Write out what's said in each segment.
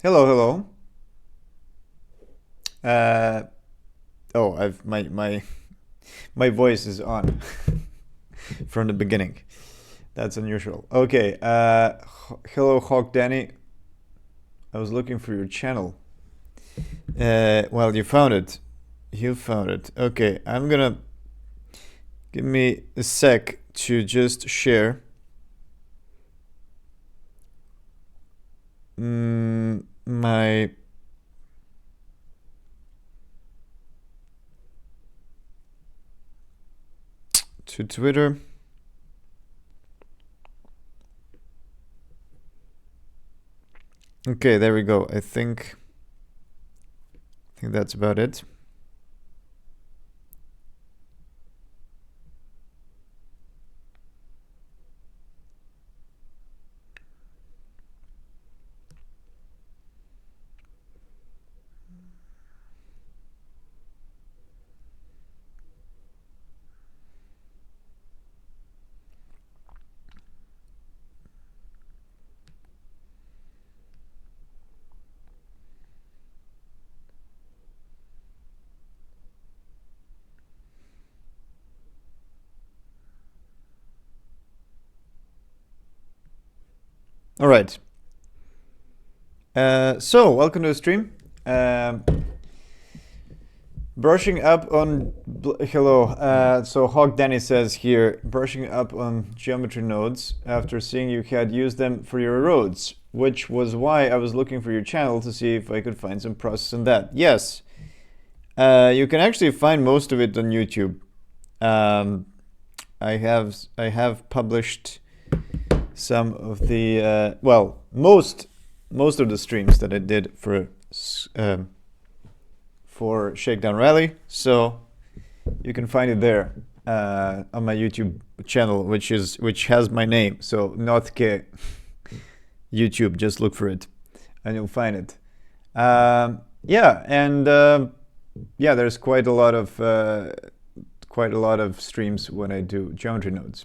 Hello, hello. Uh, oh, I've my voice is on from the beginning. That's unusual. Okay. Hello, Hawk Danny. I was looking for your channel. Well, you found it. You found it. Okay, I'm gonna give me a sec to just share my to Twitter. Okay, there we go. I think that's about it. All right. So welcome to the stream. Brushing up on hello. So Hawk Danny says here, brushing up on geometry nodes after seeing you had used them for your roads, which was why I was looking for your channel to see if I could find some process in that. Yes, you can actually find most of it on YouTube. I have published some of the most of the streams that I did for Shakedown Really, so you can find it there on my YouTube channel, which has my name. So Notke YouTube, just look for it, and you'll find it. Yeah, and yeah, there's quite a lot of streams when I do geometry nodes.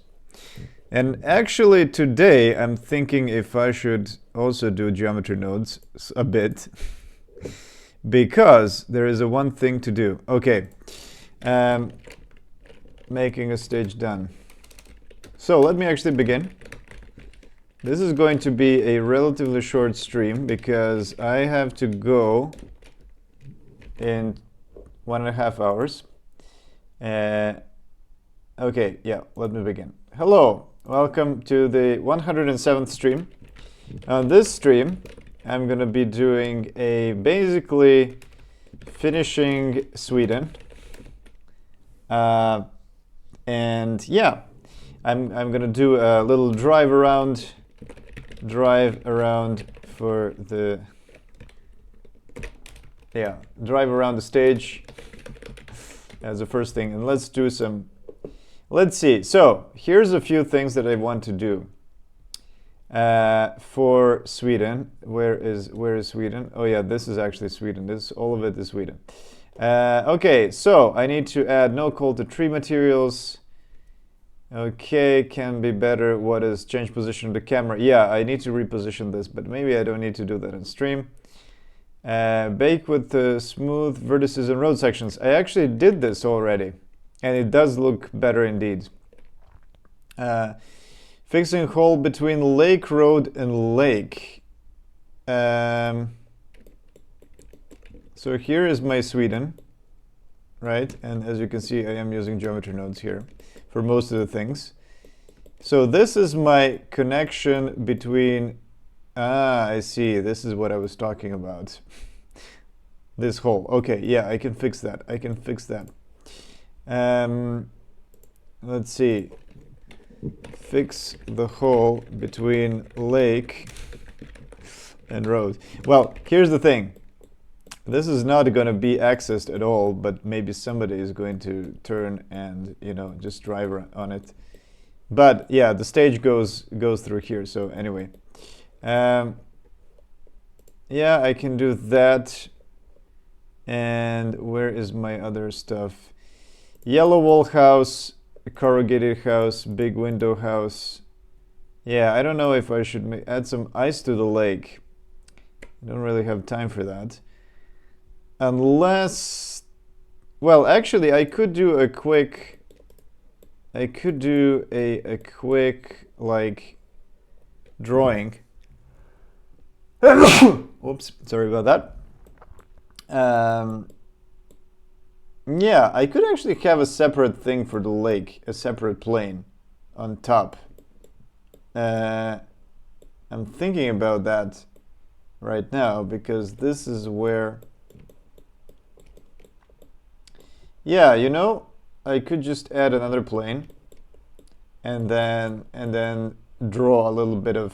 And actually today I'm thinking if I should also do geometry nodes a bit because there is a one thing to do. Okay, making a stage done. So let me actually begin. This is going to be a relatively short stream because I have to go in 1.5 hours. Okay, yeah, let me begin. Hello, welcome to the 107th stream. On this stream, I'm gonna be doing basically finishing Sweden. And yeah, I'm gonna do a little drive around for the drive around the stage as the first thing, and let's see. So here's a few things that I want to do for Sweden. Where is Sweden? Oh yeah, this is actually Sweden. All of it is Sweden. Okay, so I need to add no call to tree materials. Okay, can be better. What is change position of the camera? Yeah, I need to reposition this, but maybe I don't need to do that on stream. Bake with the smooth vertices and road sections. I actually did this already, and it does look better indeed. Fixing hole between lake road and lake. So here is my Sweden, right? And as you can see, I am using geometry nodes here for most of the things. So this is my connection between, I see, this is what I was talking about. This hole. Okay, yeah, I can fix that. Let's see. Fix the hole between lake and road. Well, here's the thing. This is not going to be accessed at all, but maybe somebody is going to turn and, just drive on it. But yeah, the stage goes through here. So anyway, yeah, I can do that. And where is my other stuff? Yellow wall house, corrugated house, big window house. Yeah, I don't know if I should add some ice to the lake. I don't really have time for that. Unless, well, actually, I could do a quick like drawing. Oops, sorry about that. Yeah, I could actually have a separate thing for the lake, a separate plane on top. I'm thinking about that right now because this is where, yeah, you know, I could just add another plane and then draw a little bit of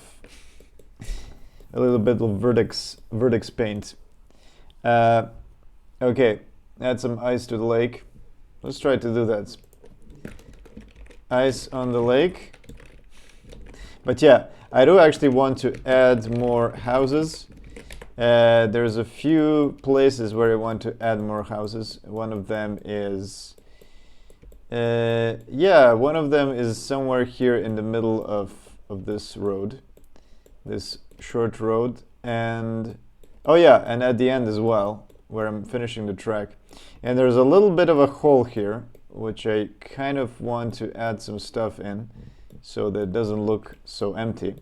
vertex paint. Okay, add some ice to the lake. Let's try to do that. Ice on the lake. But yeah, I do actually want to add more houses. There's a few places where I want to add more houses. One of them is, yeah, one of them is somewhere here in the middle of this road, this short road, and oh yeah, and at the end as well, where I'm finishing the track. And there's a little bit of a hole here, which I kind of want to add some stuff in, so that it doesn't look so empty.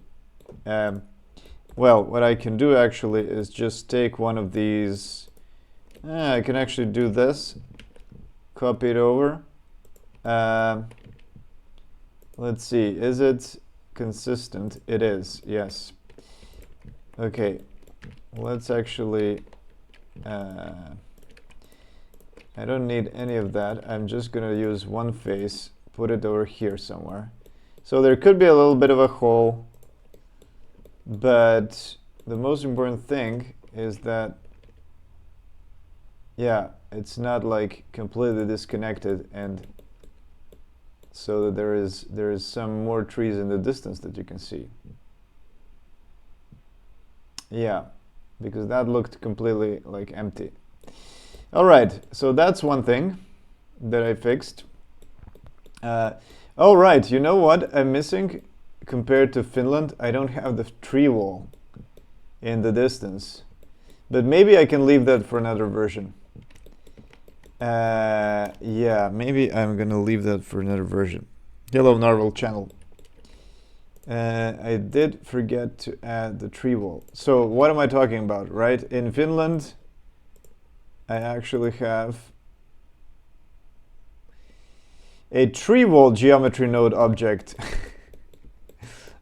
Well, what I can do actually is just take one of these. I can actually do this, copy it over. Let's see, is it consistent? It is, yes. Okay, let's actually, I don't need any of that. I'm just gonna use one face, put it over here somewhere. So there could be a little bit of a hole, but the most important thing is that, yeah, it's not like completely disconnected, and so that there is some more trees in the distance that you can see. Yeah, because that looked completely like empty. All right, so that's one thing that I fixed. All right, you know what I'm missing compared to Finland? I don't have the tree wall in the distance, but maybe I can leave that for another version. Yeah, maybe I'm gonna leave that for another version. Hello, Narwhal channel. I did forget to add the tree wall. So what am I talking about, right? In Finland, I actually have a tree wall geometry node object,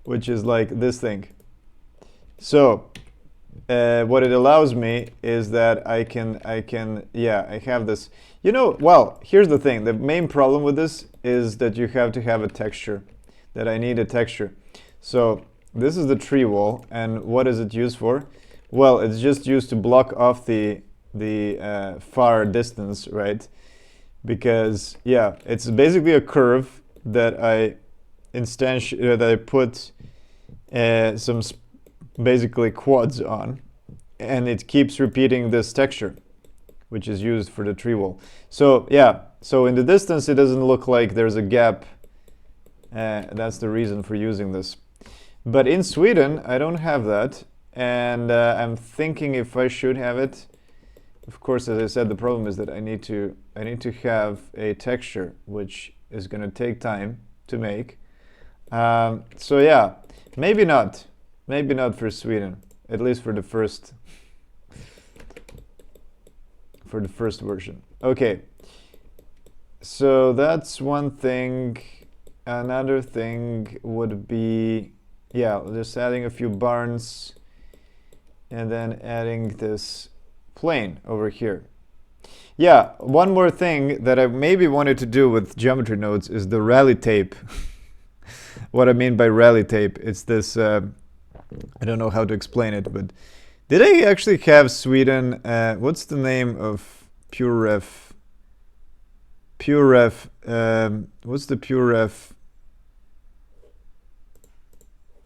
which is like this thing. So what it allows me is that I have this. You know, well, here's the thing. The main problem with this is that you have to have a texture, that I need a texture. So this is the tree wall, and what is it used for? Well, it's just used to block off the far distance, right? Because yeah, it's basically a curve that I put some basically quads on, and it keeps repeating this texture, which is used for the tree wall. So yeah, so in the distance it doesn't look like there's a gap. That's the reason for using this. But in Sweden I don't have that, and I'm thinking if I should have it. Of course, as I said, the problem is that I need to have a texture, which is going to take time to make. So yeah, maybe not for Sweden, at least for the first version. Okay, so that's one thing. Another thing would be, yeah, just adding a few barns and then adding this plane over here. Yeah, one more thing that I maybe wanted to do with geometry nodes is the rally tape. What I mean by rally tape, it's this, I don't know how to explain it, but did I actually have Sweden, what's the name of PureRef? What's the PureRef?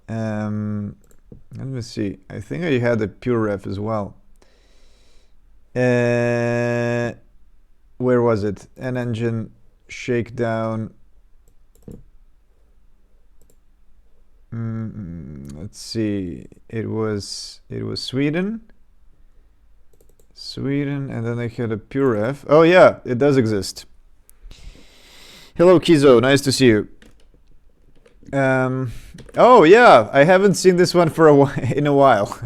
Let me see, I think I had a PureRef as well. Where was it? An engine shakedown. Let's see. It was Sweden. Sweden, and then I had a pure F. Oh yeah, it does exist. Hello Kizo, nice to see you. Oh yeah, I haven't seen this one for in a while.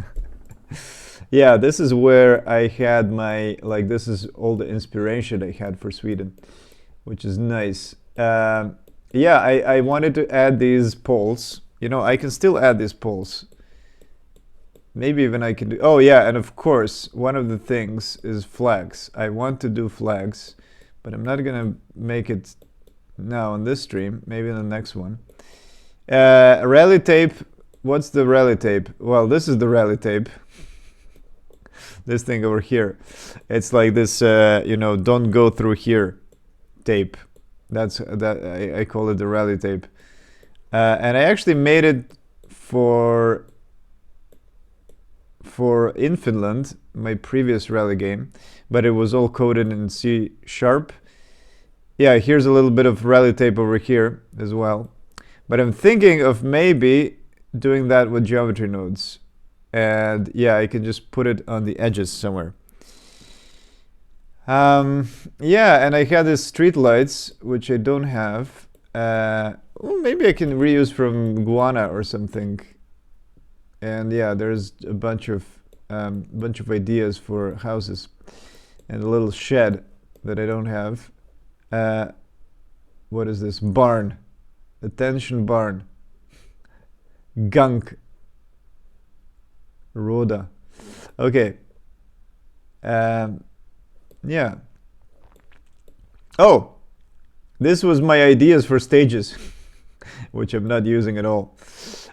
Yeah, this is where I had my, like, this is all the inspiration I had for Sweden, which is nice. Yeah, I wanted to add these poles. You know, I can still add these poles. Maybe even I can do, oh yeah, and of course, one of the things is flags. I want to do flags, but I'm not gonna make it now on this stream, maybe in the next one. Rally tape, what's the rally tape? Well, this is the rally tape. This thing over here. It's like this, you know, don't go through here tape. That's that I call it the rally tape. And I actually made it for in Finland, my previous rally game, but it was all coded in C#. Yeah, here's a little bit of rally tape over here as well. But I'm thinking of maybe doing that with geometry nodes. And yeah, I can just put it on the edges somewhere. Yeah, and I had these street lights, which I don't have. Well, maybe I can reuse from Guana or something. And yeah, there's a bunch of ideas for houses, and a little shed that I don't have. What is this? Barn. Attention, barn. Gunk. Rhoda. Okay. Yeah. Oh, this was my ideas for stages, which I'm not using at all.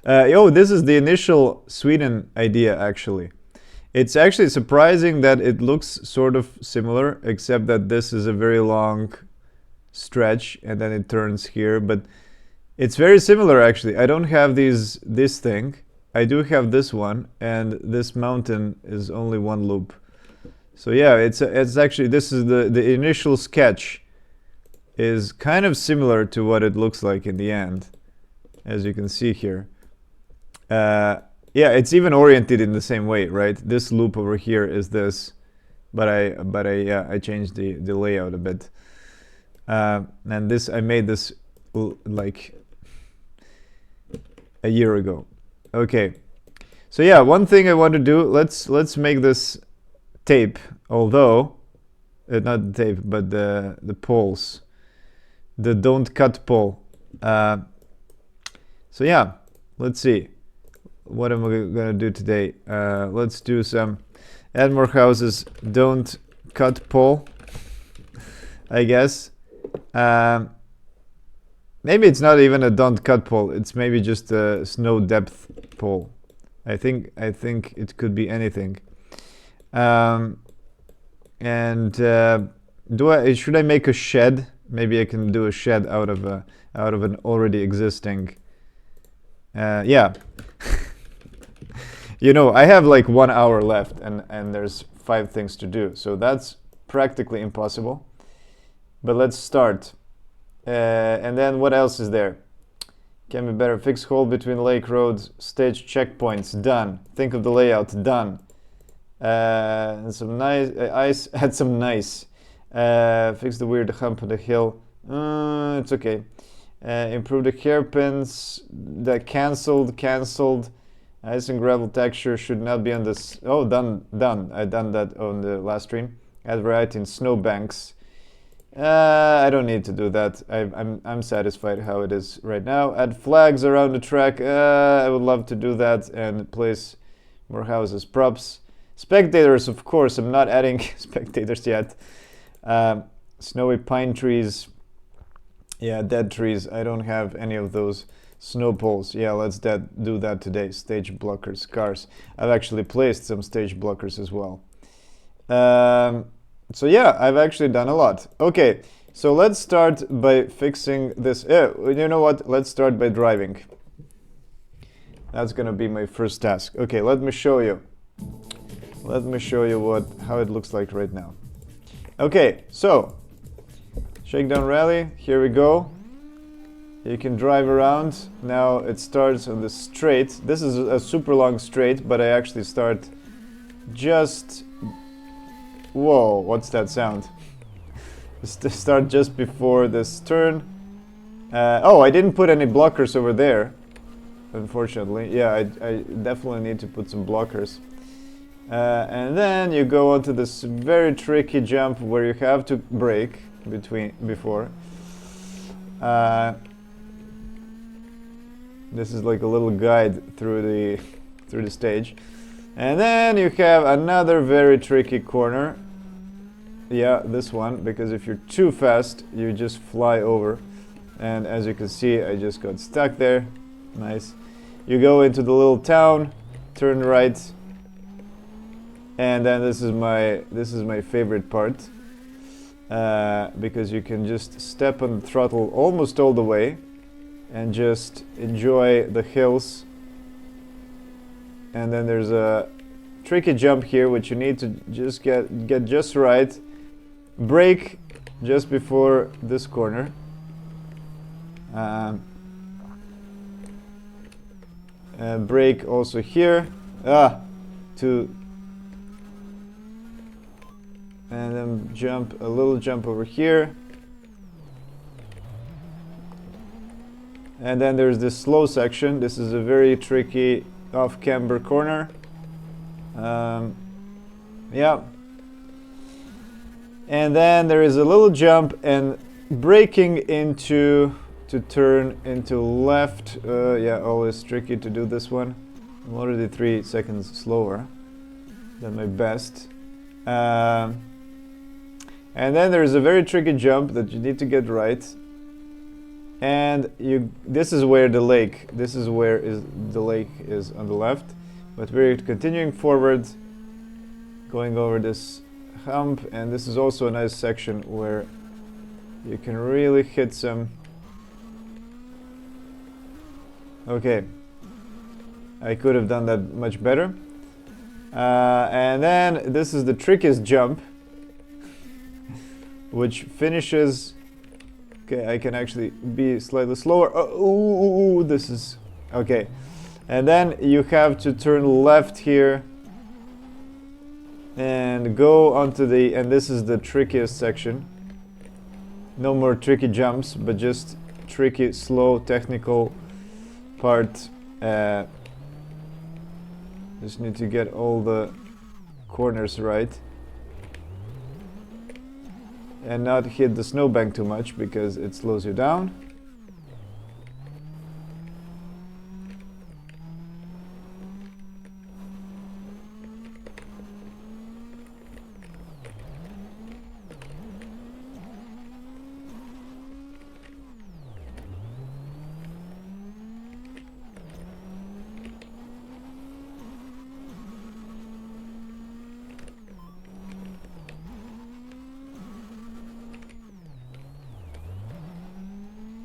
Oh, this is the initial Sweden idea, actually. It's actually surprising that it looks sort of similar, except that this is a very long stretch, and then it turns here. But it's very similar, actually. I don't have this thing. I do have this one, and this mountain is only one loop. So yeah, it's actually, this is the initial sketch is kind of similar to what it looks like in the end, as you can see here. Yeah, it's even oriented in the same way, right? This loop over here is this, but I changed the layout a bit. And this, I made this like a year ago. Okay, so yeah, one thing I want to do, let's make this tape, although not the tape, but the poles, the don't cut pole. So yeah, let's see. What am I gonna do today? Let's do some add more houses, don't cut pole, I guess. Maybe it's not even a don't cut pole, it's maybe just a snow depth pole. I think it could be anything. And should I make a shed? Maybe I can do a shed out of an already existing. Yeah. You know, I have like 1 hour left, and there's 5 things to do, so that's practically impossible. But let's start. And then what else is there? Can be better. Fix hole between lake roads, stage checkpoints, done. Think of the layout, done. And some nice ice. Add some nice. Fix the weird hump on the hill. It's okay. Improve the hairpins. The cancelled. Ice and gravel texture should not be on this. Oh, done. I done that on the last stream. Add variety in snowbanks. I don't need to do that. I'm satisfied how it is right now. Add flags around the track. I would love to do that and place more houses. Props. Spectators, of course. I'm not adding spectators yet. Snowy pine trees. Yeah, dead trees. I don't have any of those. Snow poles. Yeah, let's do that today. Stage blockers, cars. I've actually placed some stage blockers as well. So yeah, I've actually done a lot. Okay, so let's start by fixing this. You know what? Let's start by driving. That's gonna be my first task. Okay, let me show you. Let me show you how it looks like right now. Okay, so Shakedown Rally, here we go. You can drive around. Now it starts on the straight. This is a super long straight, but I actually start just Whoa, what's that sound? Start just before this turn. Oh, I didn't put any blockers over there, unfortunately. Yeah, I definitely need to put some blockers. And then you go onto this very tricky jump where you have to brake before. This is like a little guide through the stage. And then you have another very tricky corner. Yeah, this one, because if you're too fast, you just fly over. And as you can see, I just got stuck there. Nice. You go into the little town, turn right, and then this is my favorite part, because you can just step on the throttle almost all the way and just enjoy the hills. And then there's a tricky jump here which you need to just get just right. Brake just before this corner. Brake also here. And then a little jump over here. And then there's this slow section. This is a very tricky off-camber corner. Yeah. And then there is a little jump and braking to turn into left. Yeah, always tricky to do this one. I'm already 3 seconds slower than my best. And then there is a very tricky jump that you need to get right. And this is where the lake is on the left. But we're continuing forward, going over this hump, and this is also a nice section where you can really hit some. Okay, I could have done that much better. And then this is the trickiest jump, which finishes. Okay, I can actually be slightly slower. Oh, this is okay. And then you have to turn left here and go onto and this is the trickiest section. No more tricky jumps, but just tricky, slow, technical part. Just need to get all the corners right and not hit the snowbank too much because it slows you down.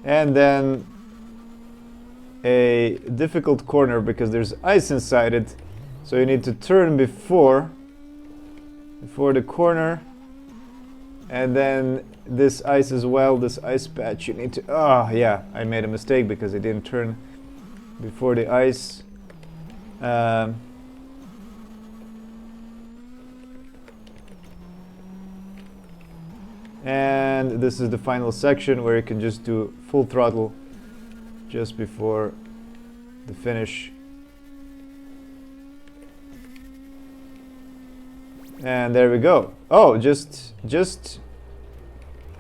And then a difficult corner because there's ice inside it, so you need to turn before the corner. And then this ice as well, this ice patch, you need to, yeah, I made a mistake because I didn't turn before the ice. And this is the final section where you can just do full throttle just before the finish. And there we go. Oh, just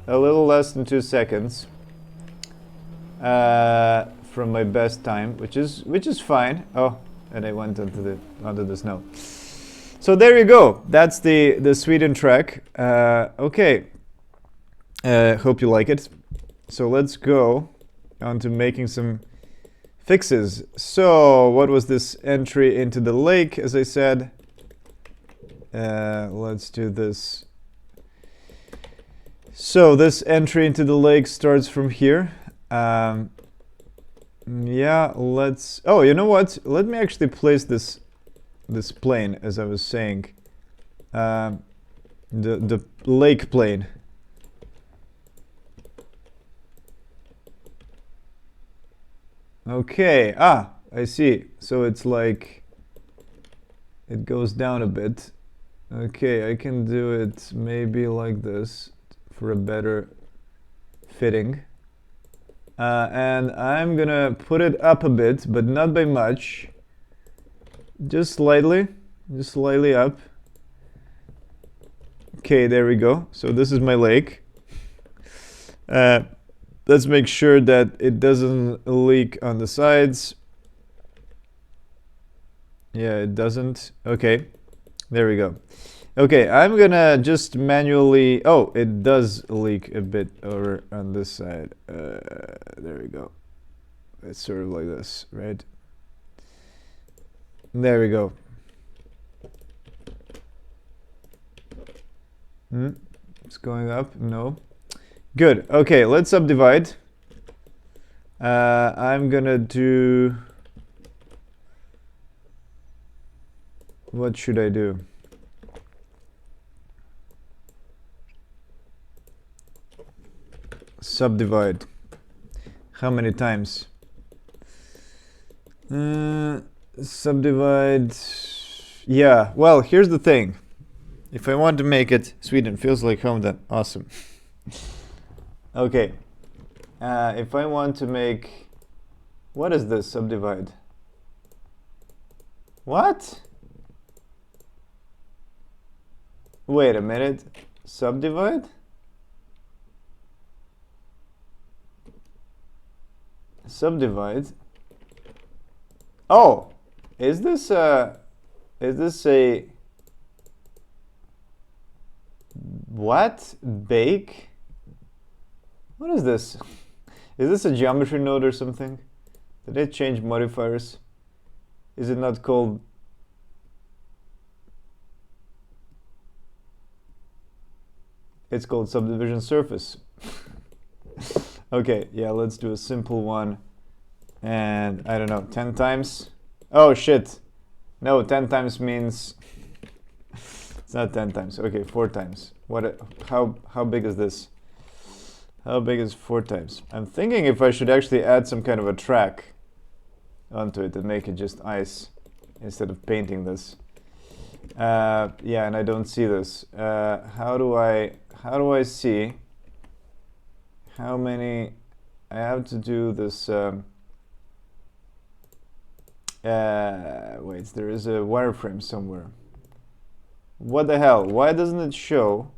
a little less than 2 seconds from my best time, which is fine. Oh, and I went onto the snow. So there you go. That's the Sweden track. Okay. Hope you like it. So let's go on to making some fixes. So what was this entry into the lake, as I said? Let's do this. So this entry into the lake starts from here. Yeah, let's. Oh, you know what? Let me actually place this plane, as I was saying. The lake plane. Okay, I see. So it's like it goes down a bit. Okay, I can do it maybe like this for a better fitting. And I'm gonna put it up a bit, but not by much. Just slightly up. Okay, there we go. So this is my lake. Let's make sure that it doesn't leak on the sides. Yeah, it doesn't. Okay, there we go. Okay, I'm gonna just manually... Oh, it does leak a bit over on this side. There we go. It's sort of like this, right? There we go. It's going up. No. Good. Okay, let's subdivide. I'm gonna do... What should I do? Subdivide. How many times? Subdivide. Yeah, well, here's the thing. If I want to make it Sweden feels like home, then awesome. Okay. If I want to make... What is this subdivide? What? Wait a minute. Subdivide? Subdivide? Oh! Is this a... What? Bake? What is this? Is this a geometry node or something? Did they change modifiers? Is it not called... It's called subdivision surface. Okay, yeah, let's do a simple one. And I don't know, 10 times? Oh shit. No, 10 times means... It's not 10 times. Okay, 4 times. How big is this? How big is 4 times? I'm thinking if I should actually add some kind of a track onto it and make it just ice instead of painting this. Yeah, and I don't see this. How do I see how many I have to do this? Wait, there is a wireframe somewhere. What the hell? Why doesn't it show?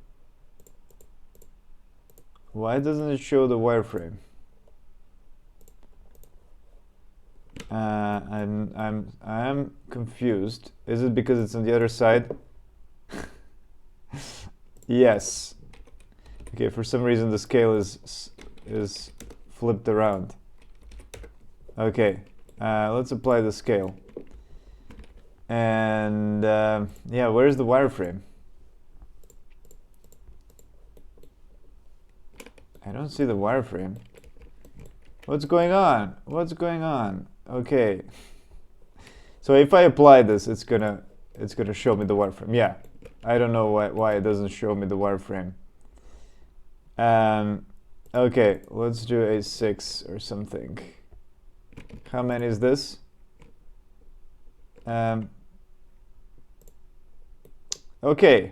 Why doesn't it show the wireframe? I'm confused. Is it because it's on the other side? Yes. Okay, for some reason the scale is flipped around. Okay, let's apply the scale. And yeah, where's the wireframe? I don't see the wireframe. What's going on? What's going on? Okay. So if I apply this, it's gonna show me the wireframe. Yeah. I don't know why it doesn't show me the wireframe. Okay, let's do a 6 or something. How many is this? Okay.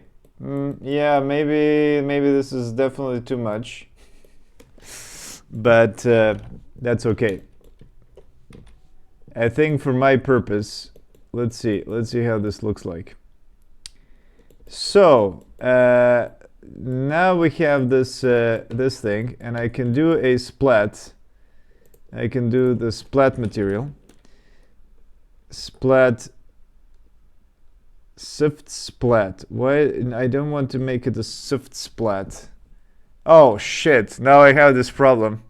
Yeah, maybe this is definitely too much. But that's okay. I think for my purpose, let's see how this looks like. So now we have this this thing, and I can do a splat. I can do the splat material. Splat. Sift splat. Why? I don't want to make it a sift splat. Oh shit! Now I have this problem.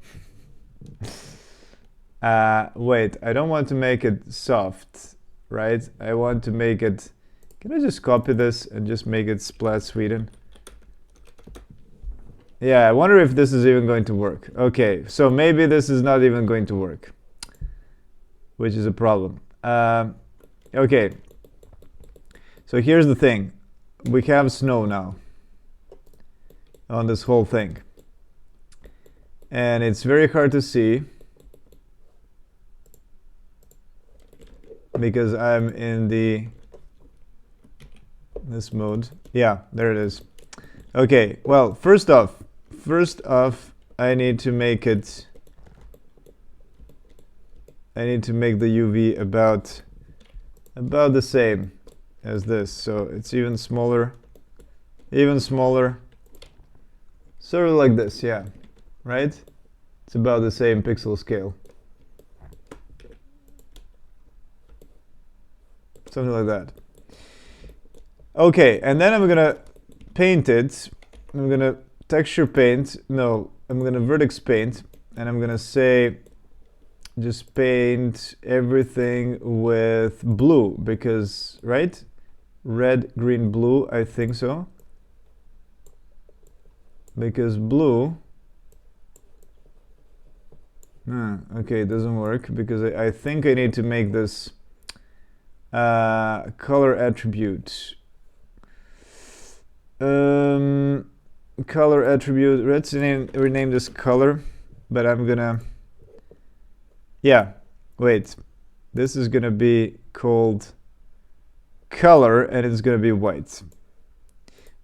Wait, I don't want to make it soft, right? I want to make it... Can I just copy this and just make it Splat Sweden? Yeah, I wonder if this is even going to work. Okay, so maybe this is not even going to work, which is a problem. Okay, so here's the thing. We have snow now on this whole thing. And it's very hard to see because I'm in the this mode. Yeah, there it is. Okay, well, first off, I need to make it. I need to make the UV about the same as this, so it's even smaller, sort of like this, yeah, right? It's about the same pixel scale, something like that. Okay, and then I'm gonna paint it. I'm gonna texture paint. No, I'm gonna vertex paint, and I'm gonna say just paint everything with blue, because, right? Red, green, blue, I think so. Because blue, okay, it doesn't work, because I think I need to make this color attribute. Color attribute, let's rename this color, but I'm gonna, yeah, wait, this is gonna be called color, and it's gonna be white,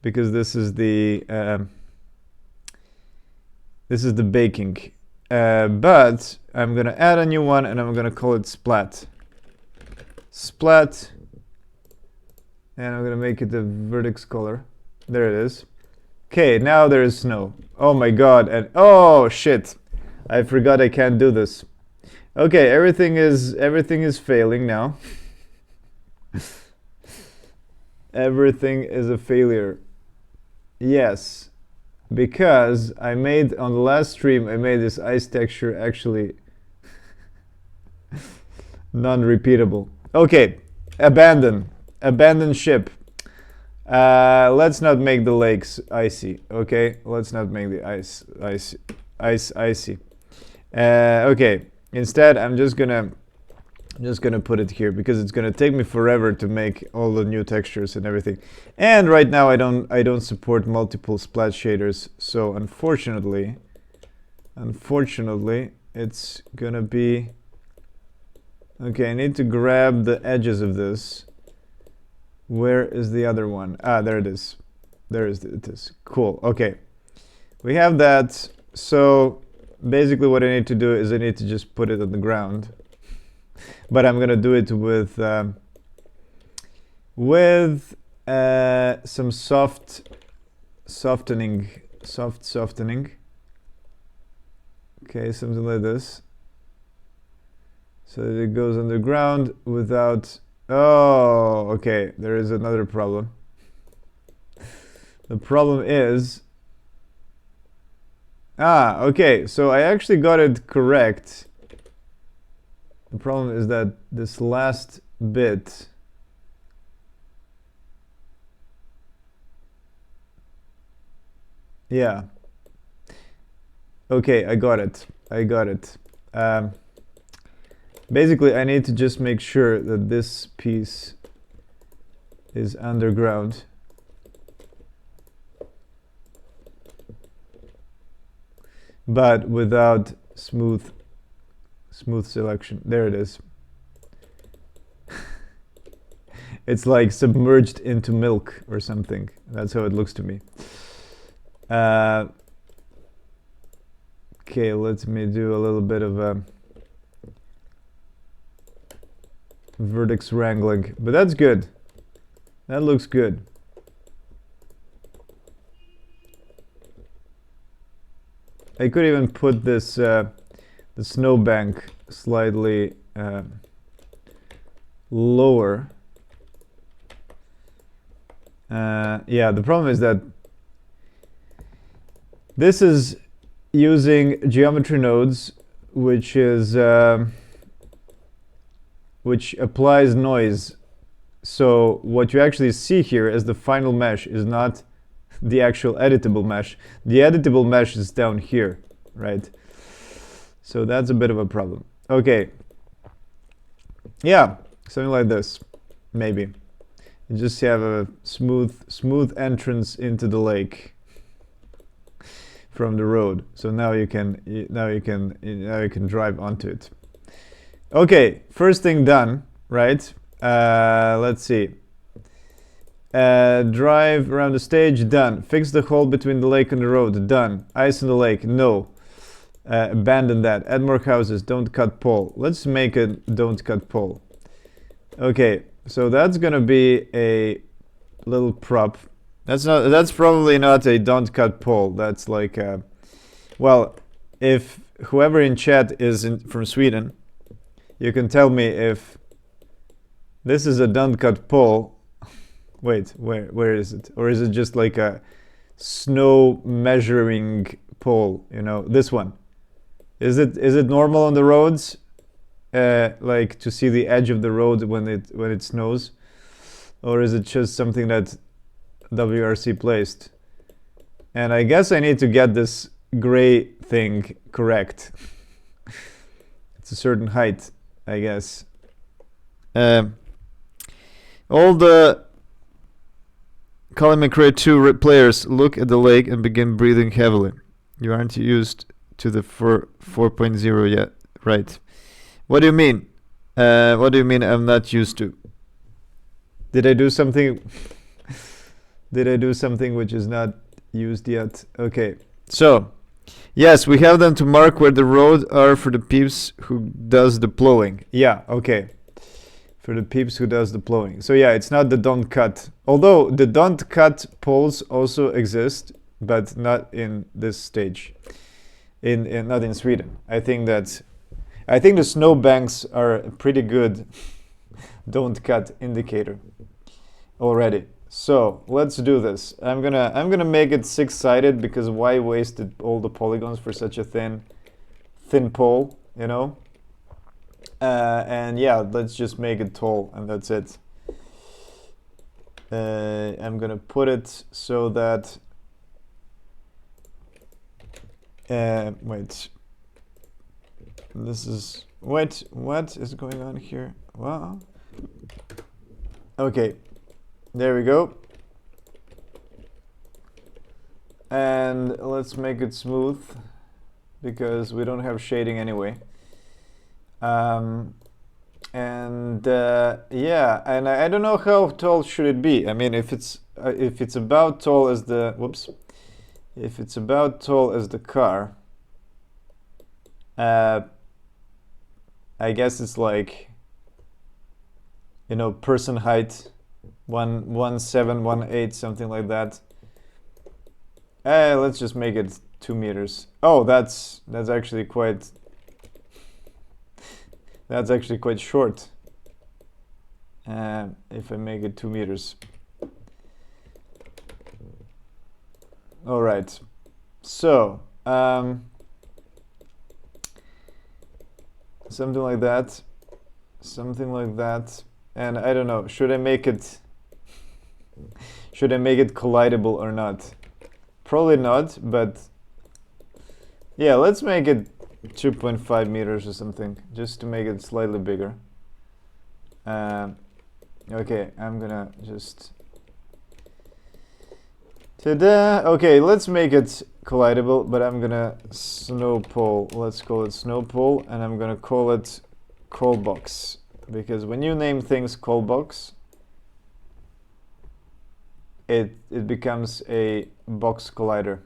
because this is the baking, but I'm gonna add a new one, and I'm gonna call it splat, and I'm gonna make it the vertex color. There it is. Okay, now there is snow. Oh my god, and oh shit, I forgot I can't do this. Okay, everything is failing now. Everything is a failure. Yes, because I made, on the last stream, I made this ice texture actually non-repeatable. Okay, abandon ship. Let's not make the lakes icy, okay? Let's not make the ice icy. Okay, instead I'm just gonna put it here, because it's gonna take me forever to make all the new textures and everything. And right now I don't support multiple splat shaders, so unfortunately it's gonna be okay. I need to grab the edges of this. Where is the other one? Ah, there it is. It is. Cool. Okay. We have that. So basically what I need to do is I need to just put it on the ground. But I'm going to do it with some soft softening. Okay, something like this. So that it goes underground without... Oh, okay, there is another problem. The problem is... Ah, okay, so I actually got it correct. The problem is that this last bit... Yeah. Okay, I got it. Basically, I need to just make sure that this piece is underground. But without smooth selection. There it is. It's like submerged into milk or something. That's how it looks to me. Okay, let me do a little bit of a vertex wrangling, but that's good. That looks good. I could even put this the snowbank slightly lower. Yeah, the problem is that this is using geometry nodes, which is which applies noise. So what you actually see here as the final mesh is not the actual editable mesh. The editable mesh is down here, right? So that's a bit of a problem. Okay. Yeah, something like this, maybe. You just have a smooth entrance into the lake from the road. So now you can drive onto it. Okay, first thing done, right? Let's see. Drive around the stage, done. Fix the hole between the lake and the road, done. Ice in the lake, no. Abandon that. Add more houses, don't cut pole. Let's make a don't cut pole. Okay, so that's gonna be a little prop. That's probably not a don't cut pole. That's like well, if whoever in chat is from Sweden, you can tell me if this is a don't cut pole. Wait, where is it? Or is it just like a snow measuring pole, you know, this one? Is it normal on the roads, like to see the edge of the road when it snows, or is it just something that WRC placed? And I guess I need to get this gray thing correct. It's a certain height, I guess. All the Colin McRae 2 players look at the lake and begin breathing heavily. You aren't used to the 4.0 yet, right? What do you mean? What do you mean I'm not used to? Did I do something? Did I do something which is not used yet? Okay, so yes, we have them to mark where the roads are for the peeps who does the plowing. Yeah, okay. For the peeps who does the plowing. So yeah, it's not the don't cut. Although the don't cut poles also exist, but not in this stage. Not in Sweden. I think the snow banks are a pretty good don't cut indicator already. So let's do this. I'm gonna make it 6-sided, because why waste all the polygons for such a thin pole, you know? And yeah, let's just make it tall, and that's it. I'm gonna put it so that wait, what is going on here? Wow. Okay, there we go. And let's make it smooth, because we don't have shading anyway. Yeah, and I don't know how tall should it be. I mean, if it's about tall as the if it's about tall as the car, I guess it's like, you know, person height, 1.7, 1.8, something like that. Let's just make it 2 meters. Oh, that's actually quite. That's actually quite short. If I make it 2 meters. All right. So something like that. Something like that. And I don't know. Should I make it collidable or not? Probably not. But yeah, let's make it 2.5 meters or something, just to make it slightly bigger. Okay, I'm gonna just ta-da! Okay, let's make it collidable, but I'm gonna snow pole. Let's call it snow pole, and I'm gonna call it call box, because when you name things call box, it becomes a box collider.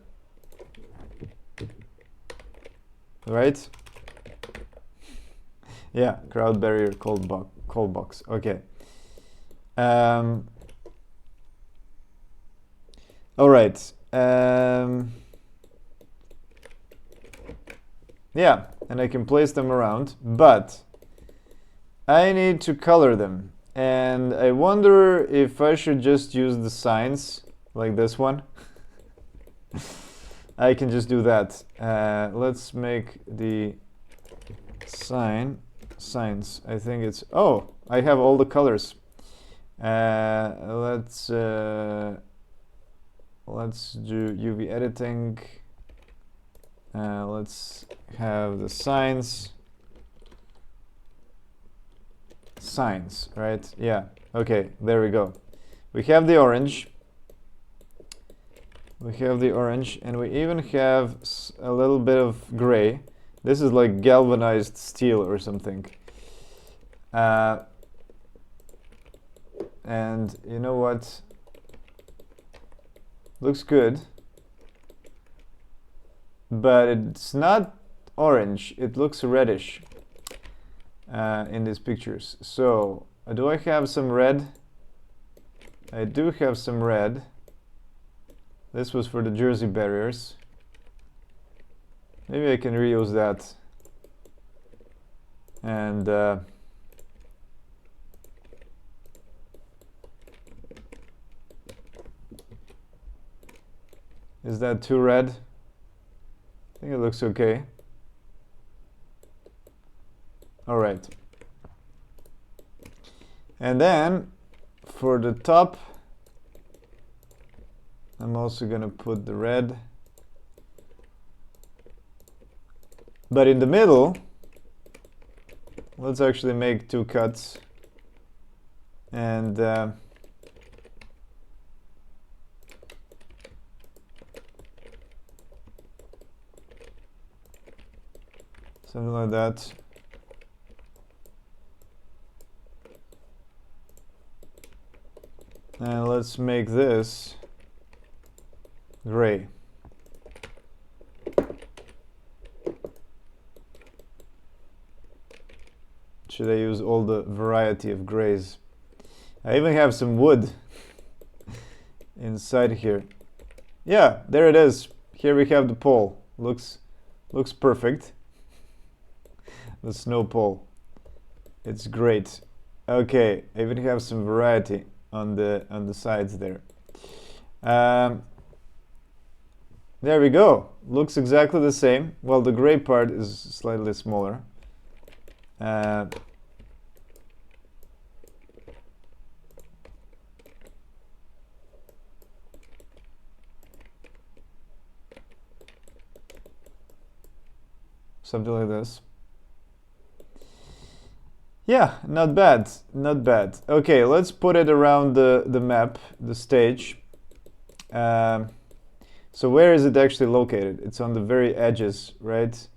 Right? Yeah, crowd barrier, call box. Okay. All right. Yeah, and I can place them around, but I need to color them, and I wonder if I should just use the signs like this one. I can just do that. Let's make the signs. I think it's, oh, I have all the colors. Let's do UV editing. Let's have the signs, right? Yeah, okay, there we go. We have the orange. We have the orange, and we even have a little bit of gray. This is like galvanized steel or something. And you know what? Looks good. But it's not orange. It looks reddish in these pictures. So, do I have some red? I do have some red. This was for the jersey barriers. Maybe I can reuse that. And is that too red? I think it looks okay. All right. And then for the top, I'm also gonna put the red. But in the middle, let's actually make 2 cuts. And something like that. And let's make this gray. Should I use all the variety of grays? I even have some wood inside here. Yeah, there it is. Here we have the pole. Looks perfect. The snow pole. It's great. Okay, I even have some variety on the sides there. There we go. Looks exactly the same. Well, the gray part is slightly smaller. Something like this. Yeah, not bad, not bad. Okay, let's put it around the map, the stage. So where is it actually located? It's on the very edges, right?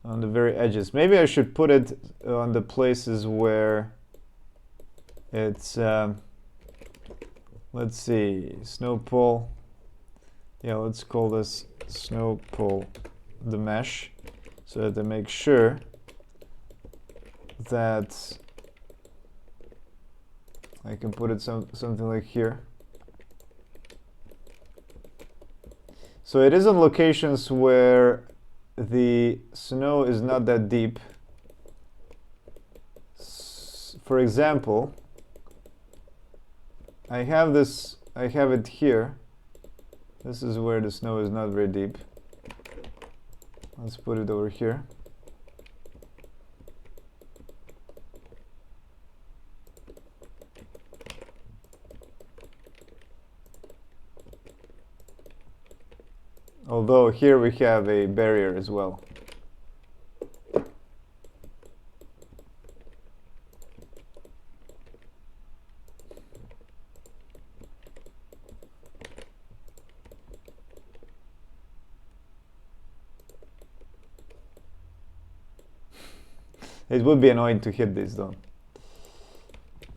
On the very edges. Maybe I should put it on the places where it's, let's see, snow pole. Yeah, let's call this snow pole the mesh, so that I make sure that I can put it something like here. So it is on locations where the snow is not that deep. For example, I have it here. This is where the snow is not very deep. Let's put it over here. Although here we have a barrier as well. It would be annoying to hit this though.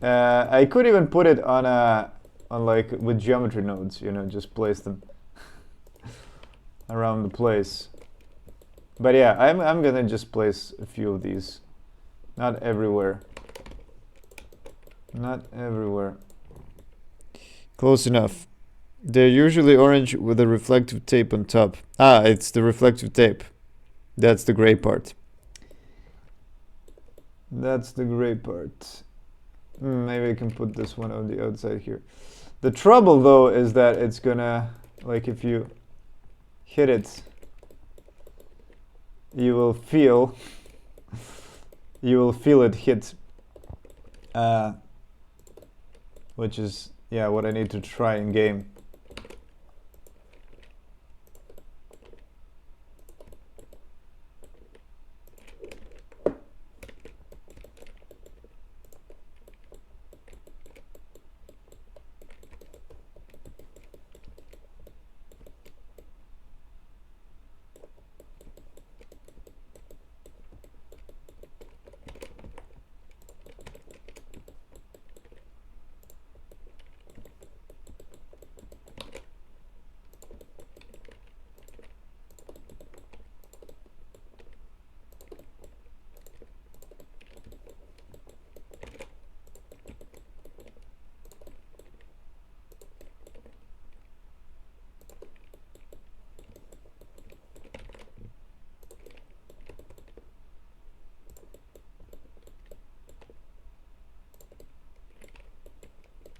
I could even put it on like with geometry nodes, you know, just place them around the place. But yeah, I'm gonna just place a few of these. Not everywhere. Not everywhere. Close enough. They're usually orange with a reflective tape on top. Ah, it's the reflective tape. That's the gray part. That's the gray part. Maybe I can put this one on the outside here. The trouble though is that it's gonna, like, if you hit it, you will feel it hit, which is, yeah, what I need to try in game.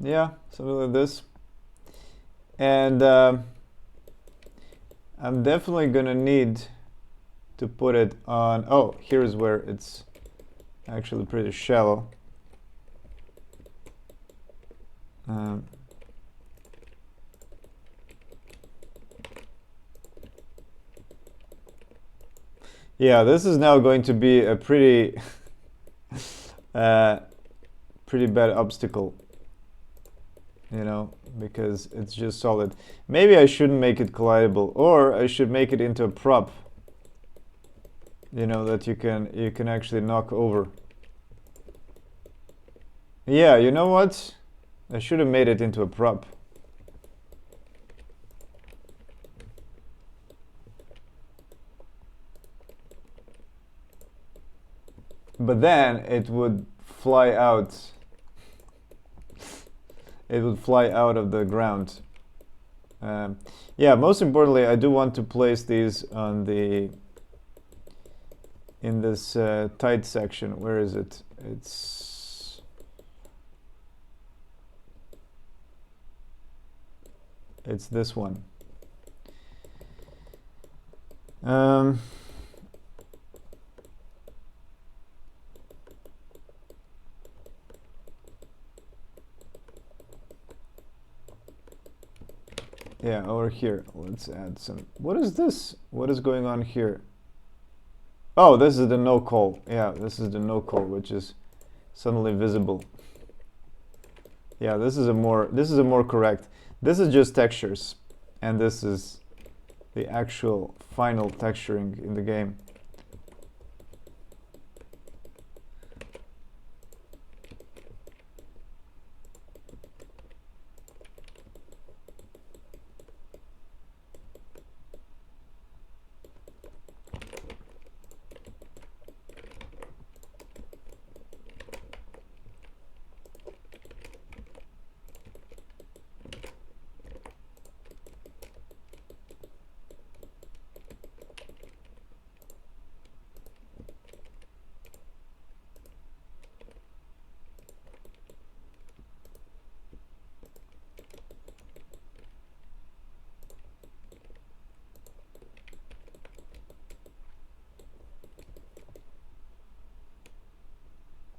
Yeah, something like this. And I'm definitely gonna need to put it on. Oh, here's where it's actually pretty shallow. Um, yeah, this is now going to be a pretty pretty bad obstacle, you know, because it's just solid. Maybe I shouldn't make it collidable, or I should make it into a prop, you know, that you can actually knock over. Yeah, you know what? I should have made it into a prop. But then it would fly out. It would fly out of the ground. Yeah, most importantly, I do want to place these on the in this tight section. Where is it? It's this one. Yeah, over here. Let's add some. What is this? What is going on here? Oh, this is the no call. Yeah, this is the no call, which is suddenly visible. Yeah, this is a more correct. This is just textures, and this is the actual final texturing in the game.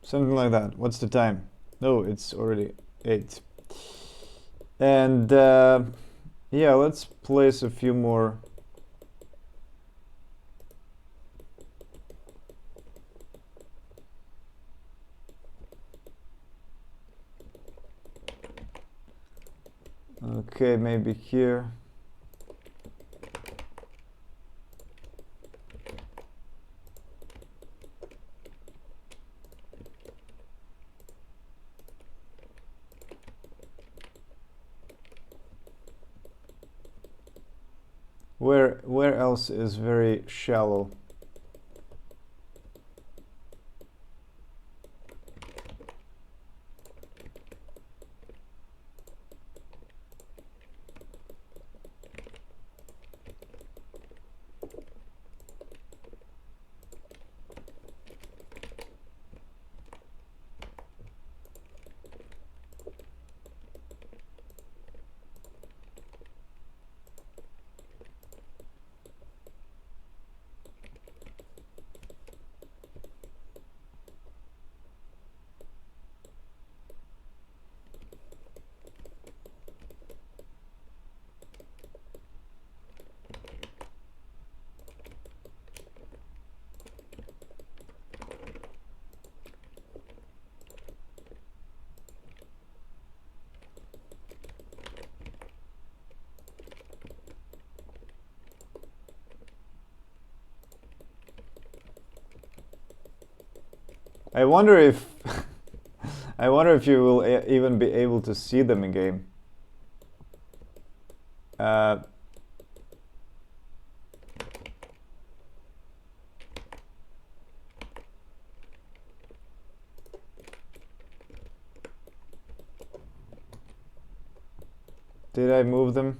Something like that. What's the time? No, it's already 8. And yeah, let's place a few more. Okay, maybe here. Where else is very shallow? I wonder if I wonder if you will even be able to see them in game. Uh, did I move them?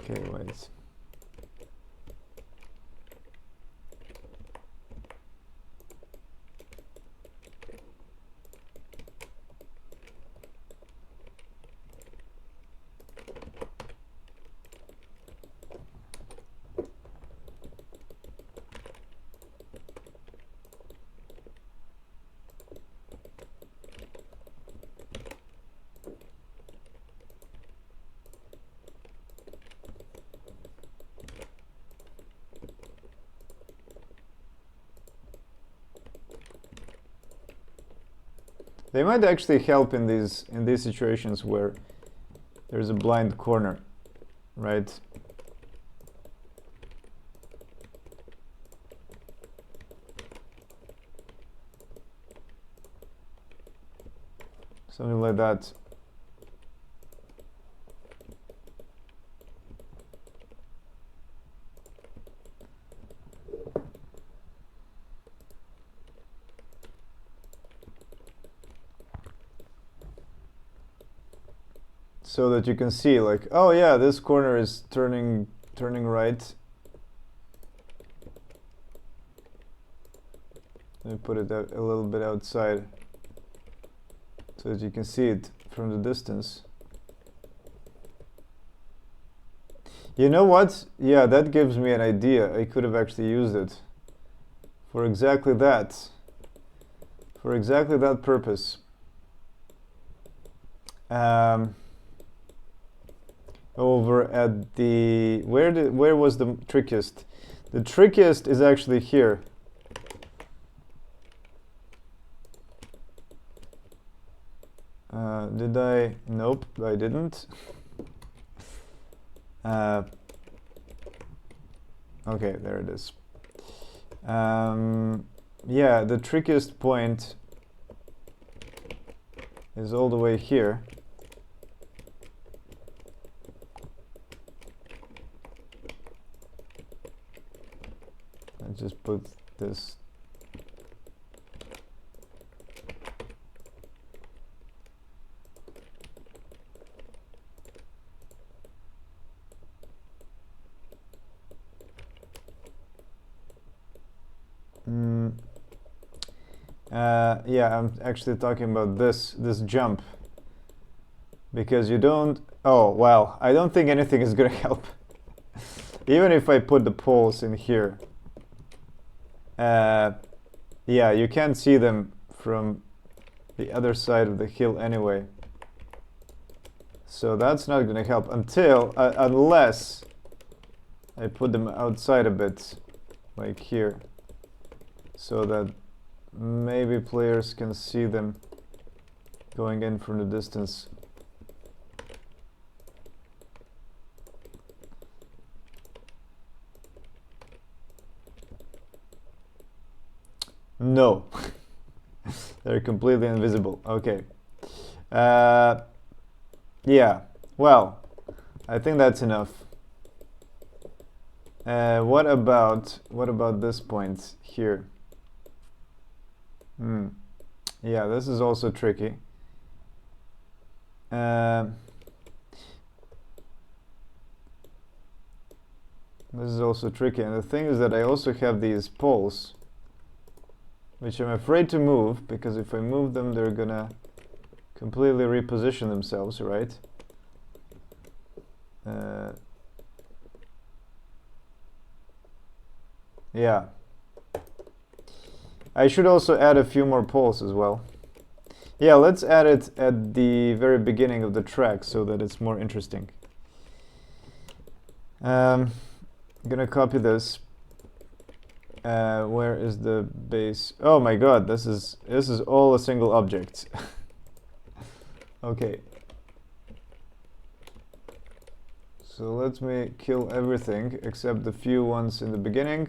Okay, wait. They might actually help in these situations where there's a blind corner, right? Something like that. So that you can see, like, oh yeah, this corner is turning right. Let me put it a little bit outside so that you can see it from the distance. You know what? Yeah, that gives me an idea. I could have actually used it for exactly that. For exactly that purpose. Over at the where was the trickiest? The trickiest is actually here. Did I? Nope, I didn't. Okay, there it is. Yeah, the trickiest point is all the way here. I just put this. Yeah, I'm actually talking about this jump, because you don't. Oh well, I don't think anything is gonna help. Even if I put the poles in here. Yeah, you can't see them from the other side of the hill anyway. So that's not gonna help until unless I put them outside a bit, like here, so that maybe players can see them going in from the distance. No. They're completely invisible. Okay. Yeah. Well, I think that's enough. What about this point here? Yeah, this is also tricky. This is also tricky, and the thing is that I also have these poles, which I'm afraid to move, because if I move them, they're gonna completely reposition themselves, right? Yeah. I should also add a few more poles as well. Yeah, let's add it at the very beginning of the track so that it's more interesting. I'm gonna copy this. Where is the base? Oh my god, this is all a single object. Okay. So let me kill everything except the few ones in the beginning.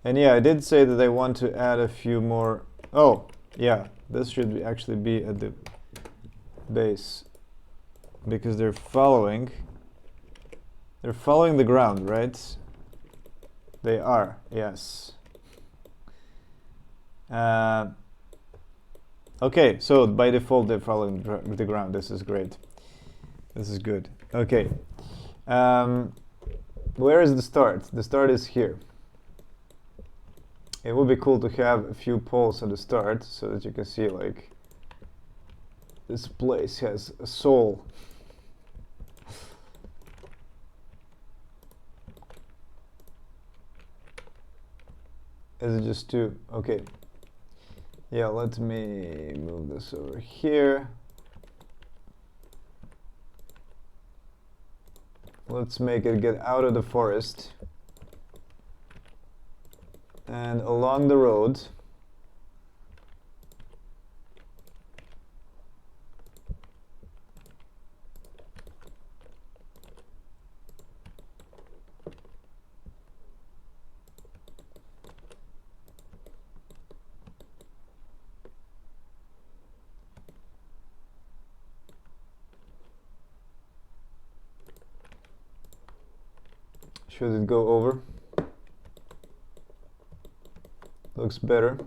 And yeah, I did say that I want to add a few more. Oh, yeah, this should actually be at the base, because they're following the ground, right? They are, yes. Okay, so by default they're following the ground. This is great. This is good. Okay. Where is the start? The start is here. It would be cool to have a few poles at the start so that you can see, like, this place has a soul. Is it just two? Okay. Yeah, let me move this over here. Let's make it get out of the forest and along the road. Should it go over? Looks better.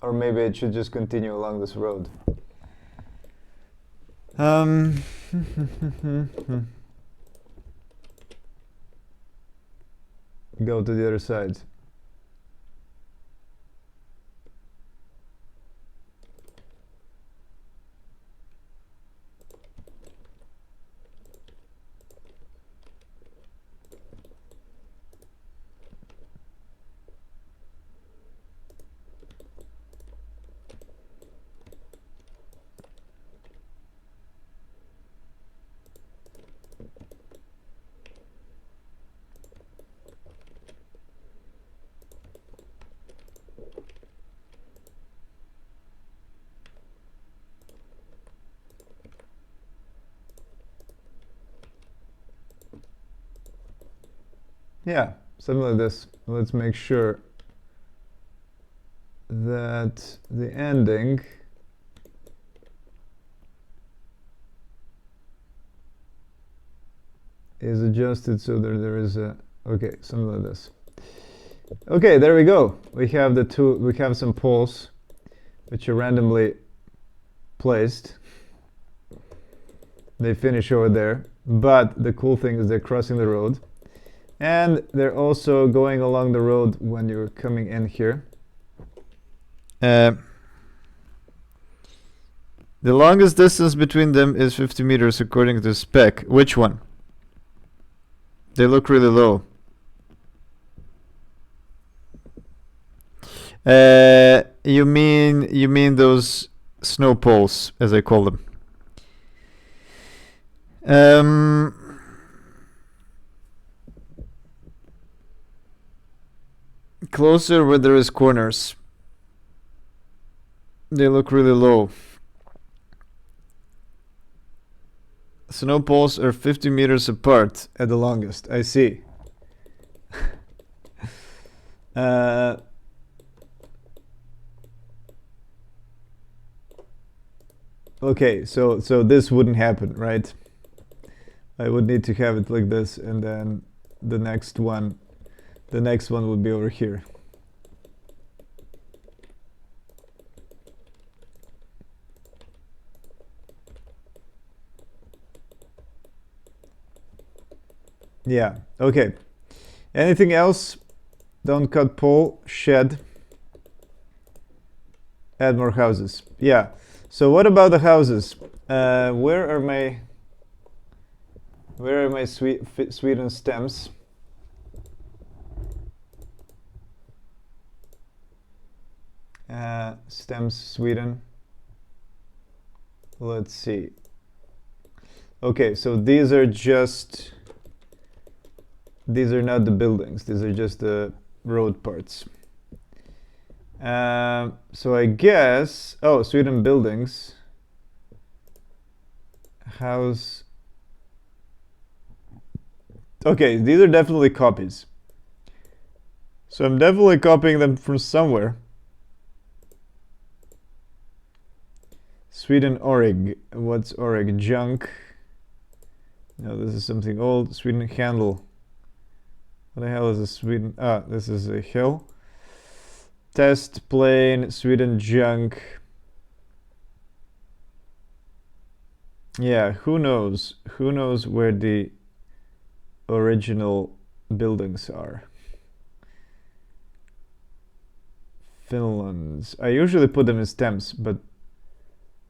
Or maybe it should just continue along this road. Go to the other side. Yeah, something like this. Let's make sure that the ending is adjusted so that there is a, okay, something like this. Okay, there we go. We have some poles which are randomly placed. They finish over there, but the cool thing is they're crossing the road. And they're also going along the road when you're coming in here. The longest distance between them is 50 meters according to spec. Which one? They look really low. You mean those snow poles, as I call them. Closer where there is corners. They look really low. Snow poles are 50 meters apart at the longest. I see. Okay, so this wouldn't happen, right? I would need to have it like this, and then the next one would be over here. Yeah, okay. Anything else? Don't cut pole, shed. Add more houses. Yeah. So what about the houses? Where are my Sweden stems? Stems Sweden. Let's see. Okay, so these are not the buildings. These are just the road parts. So I guess, oh, Sweden buildings. House. Okay, these are definitely copies. So I'm definitely copying them from somewhere. Sweden Orig. What's Orig? Junk. No, this is something old. Sweden handle. What the hell is a Sweden? Ah, this is a hill. Test plane, Sweden junk. Yeah, who knows? Who knows where the original buildings are? Finland's. I usually put them in stems, but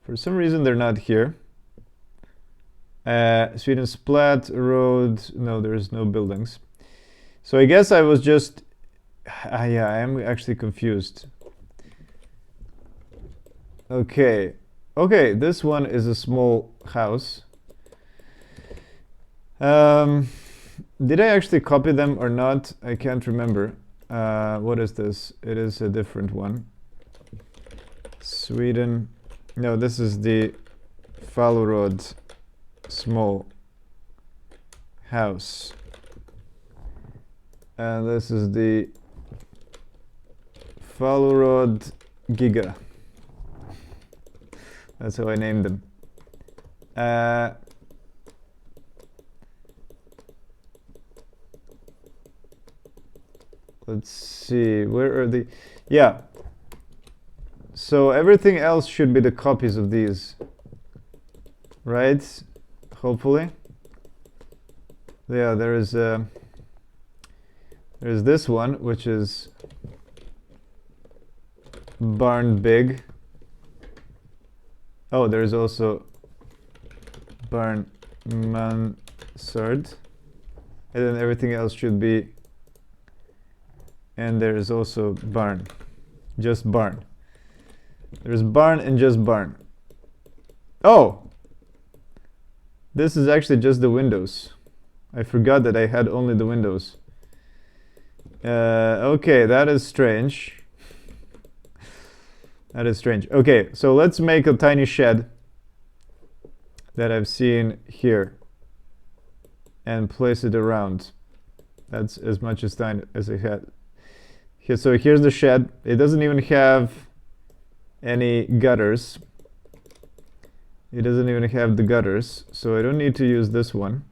for some reason they're not here. Sweden Splat Road. No, there's no buildings. So I guess I was just, yeah, I am actually confused. Okay, okay, this one is a small house. Did I actually copy them or not? I can't remember. What is this? It is a different one. Sweden. No, this is the Falurod small house. And this is the Falurod Giga. That's how I named them. Let's see, where are the... Yeah. So everything else should be the copies of these. Right? Hopefully. Yeah, there's this one, which is Barn Big. Oh, there's also Barn Mansard. And then everything else should be... And there's also barn. Just barn. There's barn and just barn. Oh! This is actually just the windows. I forgot that I had only the windows. Okay, that is strange. That is strange. Okay, so let's make a tiny shed that I've seen here and place it around. That's as much as tiny as I had. Here, so here's the shed. It doesn't even have any gutters. It doesn't even have the gutters, so I don't need to use this one.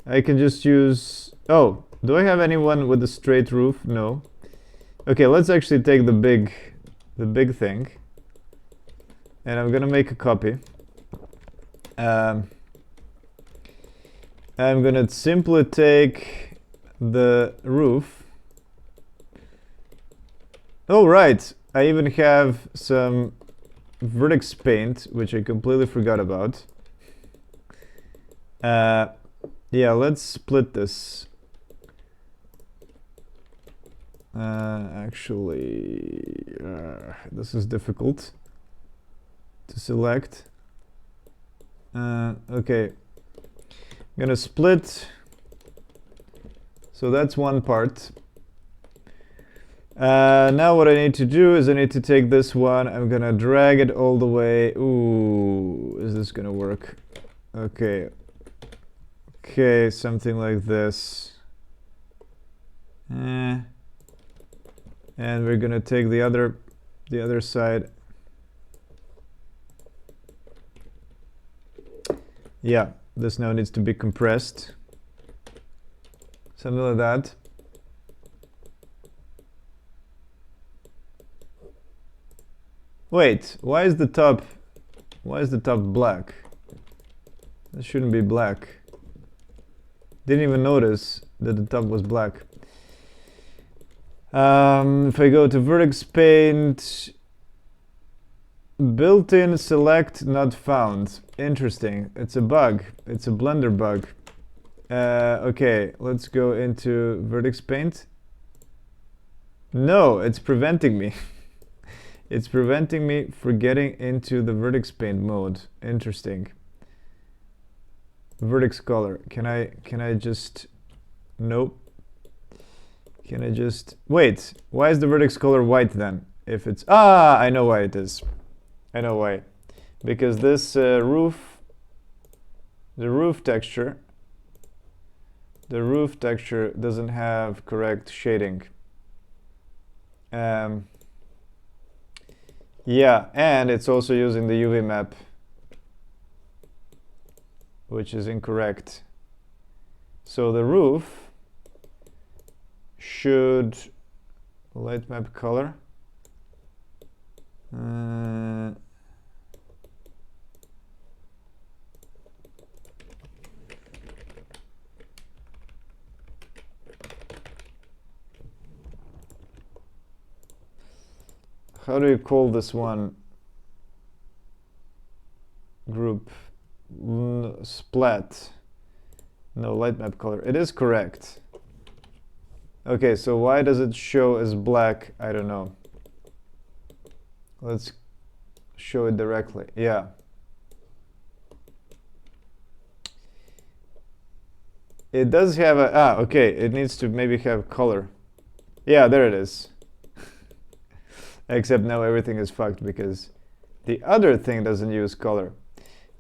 I can just use... Oh, do I have anyone with a straight roof? No. Okay, let's actually take the big thing. And I'm gonna make a copy. I'm gonna simply take the roof. Oh, right. I even have some vertex paint, which I completely forgot about. Yeah, let's split this. Actually, this is difficult to select. Okay. I'm gonna split. So that's one part. Now what I need to do is I need to take this one. I'm gonna drag it all the way. Ooh, is this gonna work? Okay. Okay, something like this. And we're gonna take the other side. Yeah, this now needs to be compressed. Something like that. Wait, why is the top black? This shouldn't be black. Didn't even notice that the top was black. If I go to vertex paint, built-in select not found. Interesting. It's a bug. It's a Blender bug. Okay, let's go into vertex paint. No, it's preventing me. It's preventing me from getting into the vertex paint mode. Interesting. Vertex color. Can I just... Nope. Can I just... Wait, why is the vertex color white then? If it's... Ah, I know why it is. I know why. Because this roof... The roof texture doesn't have correct shading. Yeah, and it's also using the UV map, which is incorrect. So the roof should light map color. How do you call this one? Group splat. No, light map color. It is correct. Okay, so why does it show as black? I don't know. Let's show it directly. Yeah. It does have a, okay, it needs to maybe have color. Yeah, there it is. Except now everything is fucked because the other thing doesn't use color.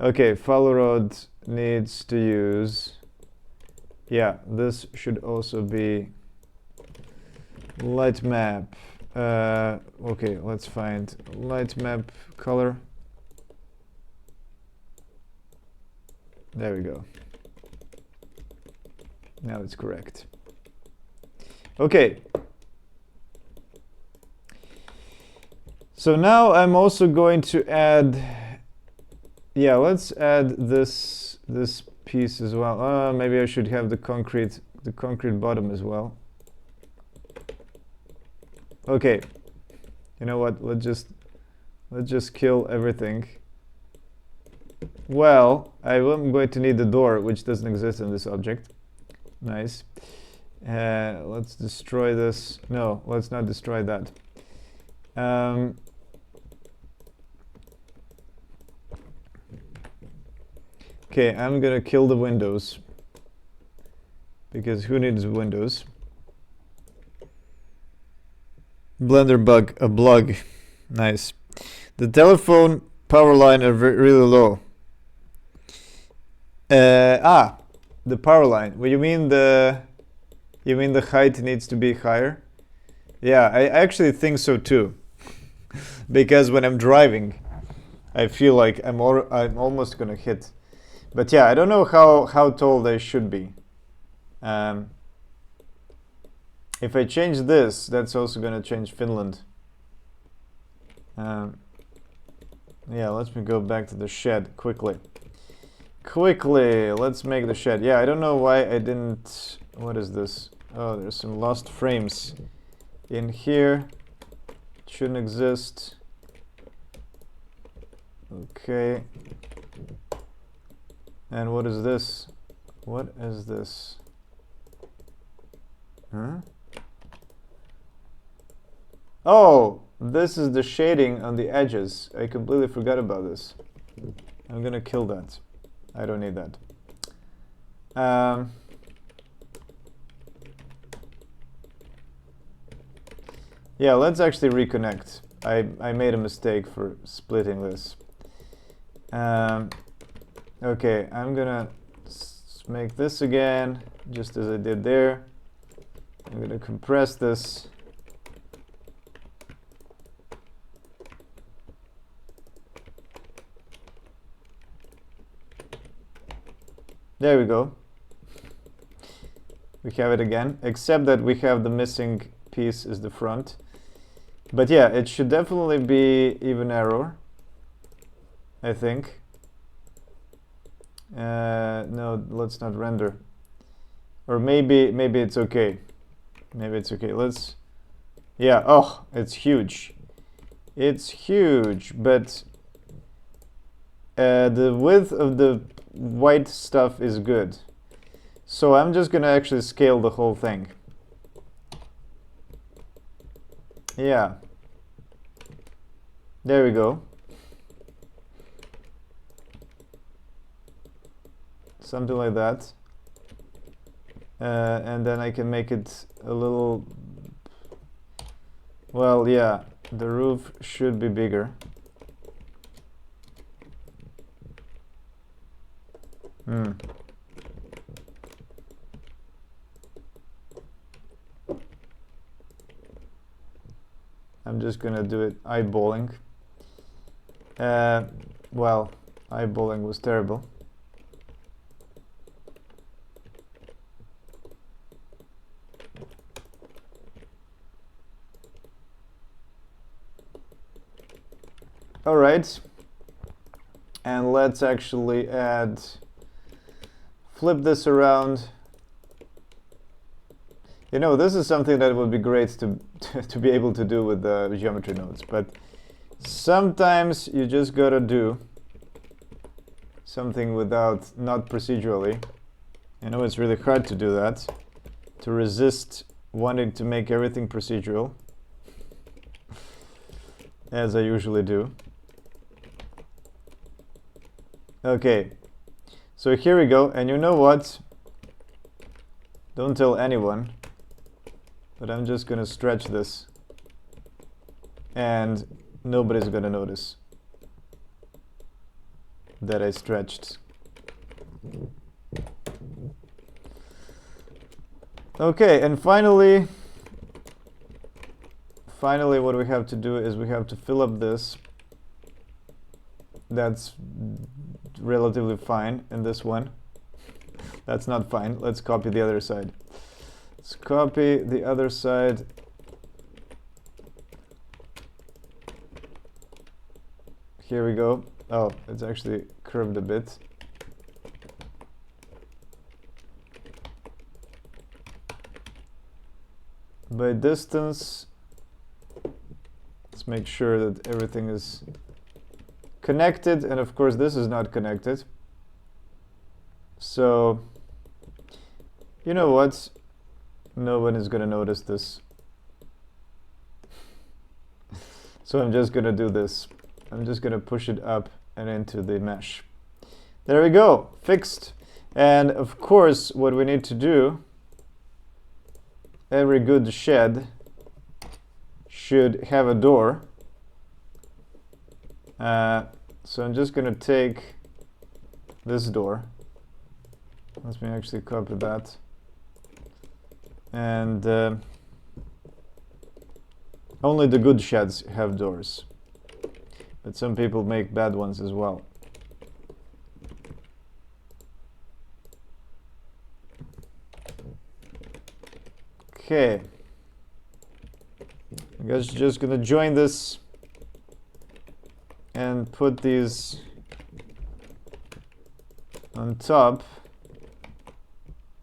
Okay, follow road needs to use, yeah, this should also be light map. Okay, let's find light map color. There we go. Now it's correct. Okay. So now I'm also going to add, yeah, let's add this piece as well. Maybe I should have the concrete bottom as well. Okay. You know what? Let's just kill everything. Well, I'm going to need the door, which doesn't exist in this object. Nice. Let's destroy this. No, let's not destroy that. Okay, I'm gonna kill the windows. Because who needs windows? Blender bug, a blog. Nice. The telephone power line are really low. The power line. Well, you mean the height needs to be higher? Yeah, I actually think so too. Because when I'm driving, I feel like I'm almost gonna hit. But yeah, I don't know how tall they should be. If I change this, that's also gonna change Finland. Yeah, let me go back to the shed quickly. Quickly, let's make the shed. Yeah, I don't know why I didn't... What is this? Oh, there's some lost frames in here. It shouldn't exist. Okay. And what is this? What is this? Huh? Oh, this is the shading on the edges. I completely forgot about this. I'm gonna kill that. I don't need that. Yeah, let's actually reconnect. I made a mistake for splitting this. Okay, I'm gonna make this again, just as I did there. I'm gonna compress this. There we go. We have it again, except that we have the missing piece is the front. But yeah, it should definitely be even error, I think. No, let's not render. Or maybe it's okay. Maybe it's okay. Let's... Yeah, oh, it's huge. It's huge, but the width of the white stuff is good. So I'm just gonna actually scale the whole thing. Yeah. There we go. Something like that. And then I can make it a little... Well, yeah, the roof should be bigger. I'm just gonna do it eyeballing. Well, eyeballing was terrible. All right, and let's actually add, flip this around. You know, this is something that would be great to be able to do with the geometry nodes, but sometimes you just gotta do something not procedurally. I know it's really hard to do that, to resist wanting to make everything procedural, as I usually do. Okay, so here we go, and you know what? Don't tell anyone, but I'm just gonna stretch this, and nobody's gonna notice that I stretched. Okay, and finally what we have to do is we have to fill up this. That's relatively fine in this one. That's not fine. Let's copy the other side. Let's copy the other side. Here we go. Oh, it's actually curved a bit. By distance, let's make sure that everything is connected, and of course this is not connected. So, you know what? No one is gonna notice this. So I'm just gonna do this. I'm just gonna push it up and into the mesh. There we go, fixed. And of course, what we need to do, every good shed should have a door. So I'm just gonna take this door. Let me actually copy that. And only the good sheds have doors, but some people make bad ones as well. Okay, I guess just gonna join this and put these on top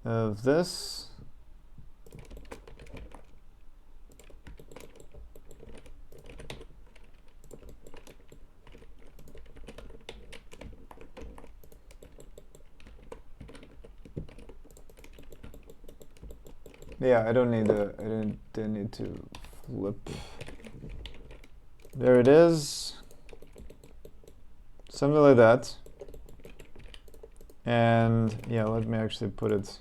of this. Yeah, I don't need didn't need to flip. There it is. Something like that. And yeah, let me actually put it,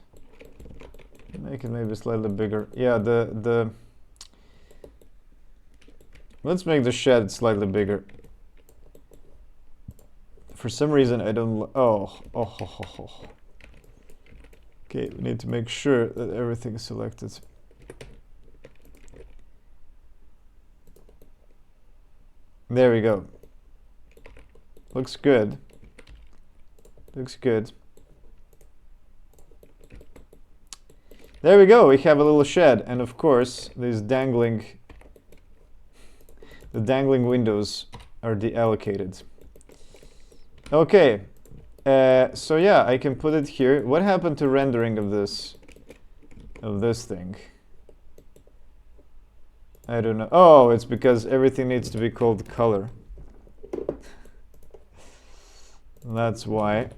make it maybe slightly bigger. Yeah, let's make the shed slightly bigger. For some reason I don't, oh. Okay, we need to make sure that everything is selected. There we go. Looks good. Looks good. There we go, we have a little shed, and of course these the dangling windows are deallocated. Okay, so yeah, I can put it here. What happened to rendering of this thing? I don't know. Oh, it's because everything needs to be called color. That's why.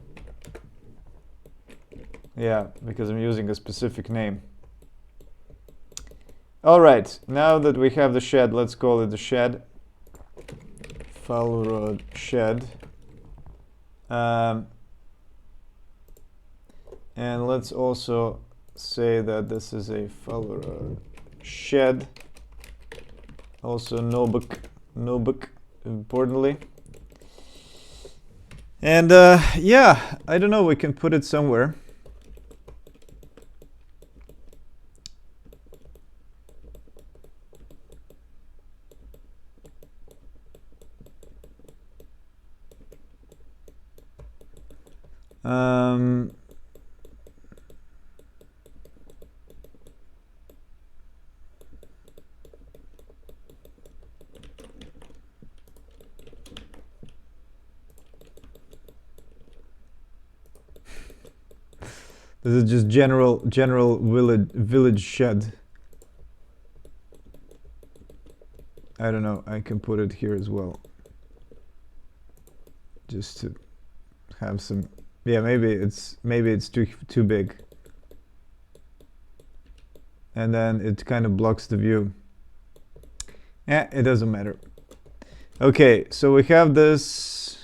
Yeah, because I'm using a specific name. All right, now that we have the shed, let's call it the shed. Falurod shed. And let's also say that this is a Falurod shed. Also Nobuk, importantly. And yeah, I don't know, we can put it somewhere. This is just general village shed. I don't know, I can put it here as well. Just to have some, yeah, maybe it's too big. and then it kind of blocks the view. It doesn't matter. Okay, so we have this,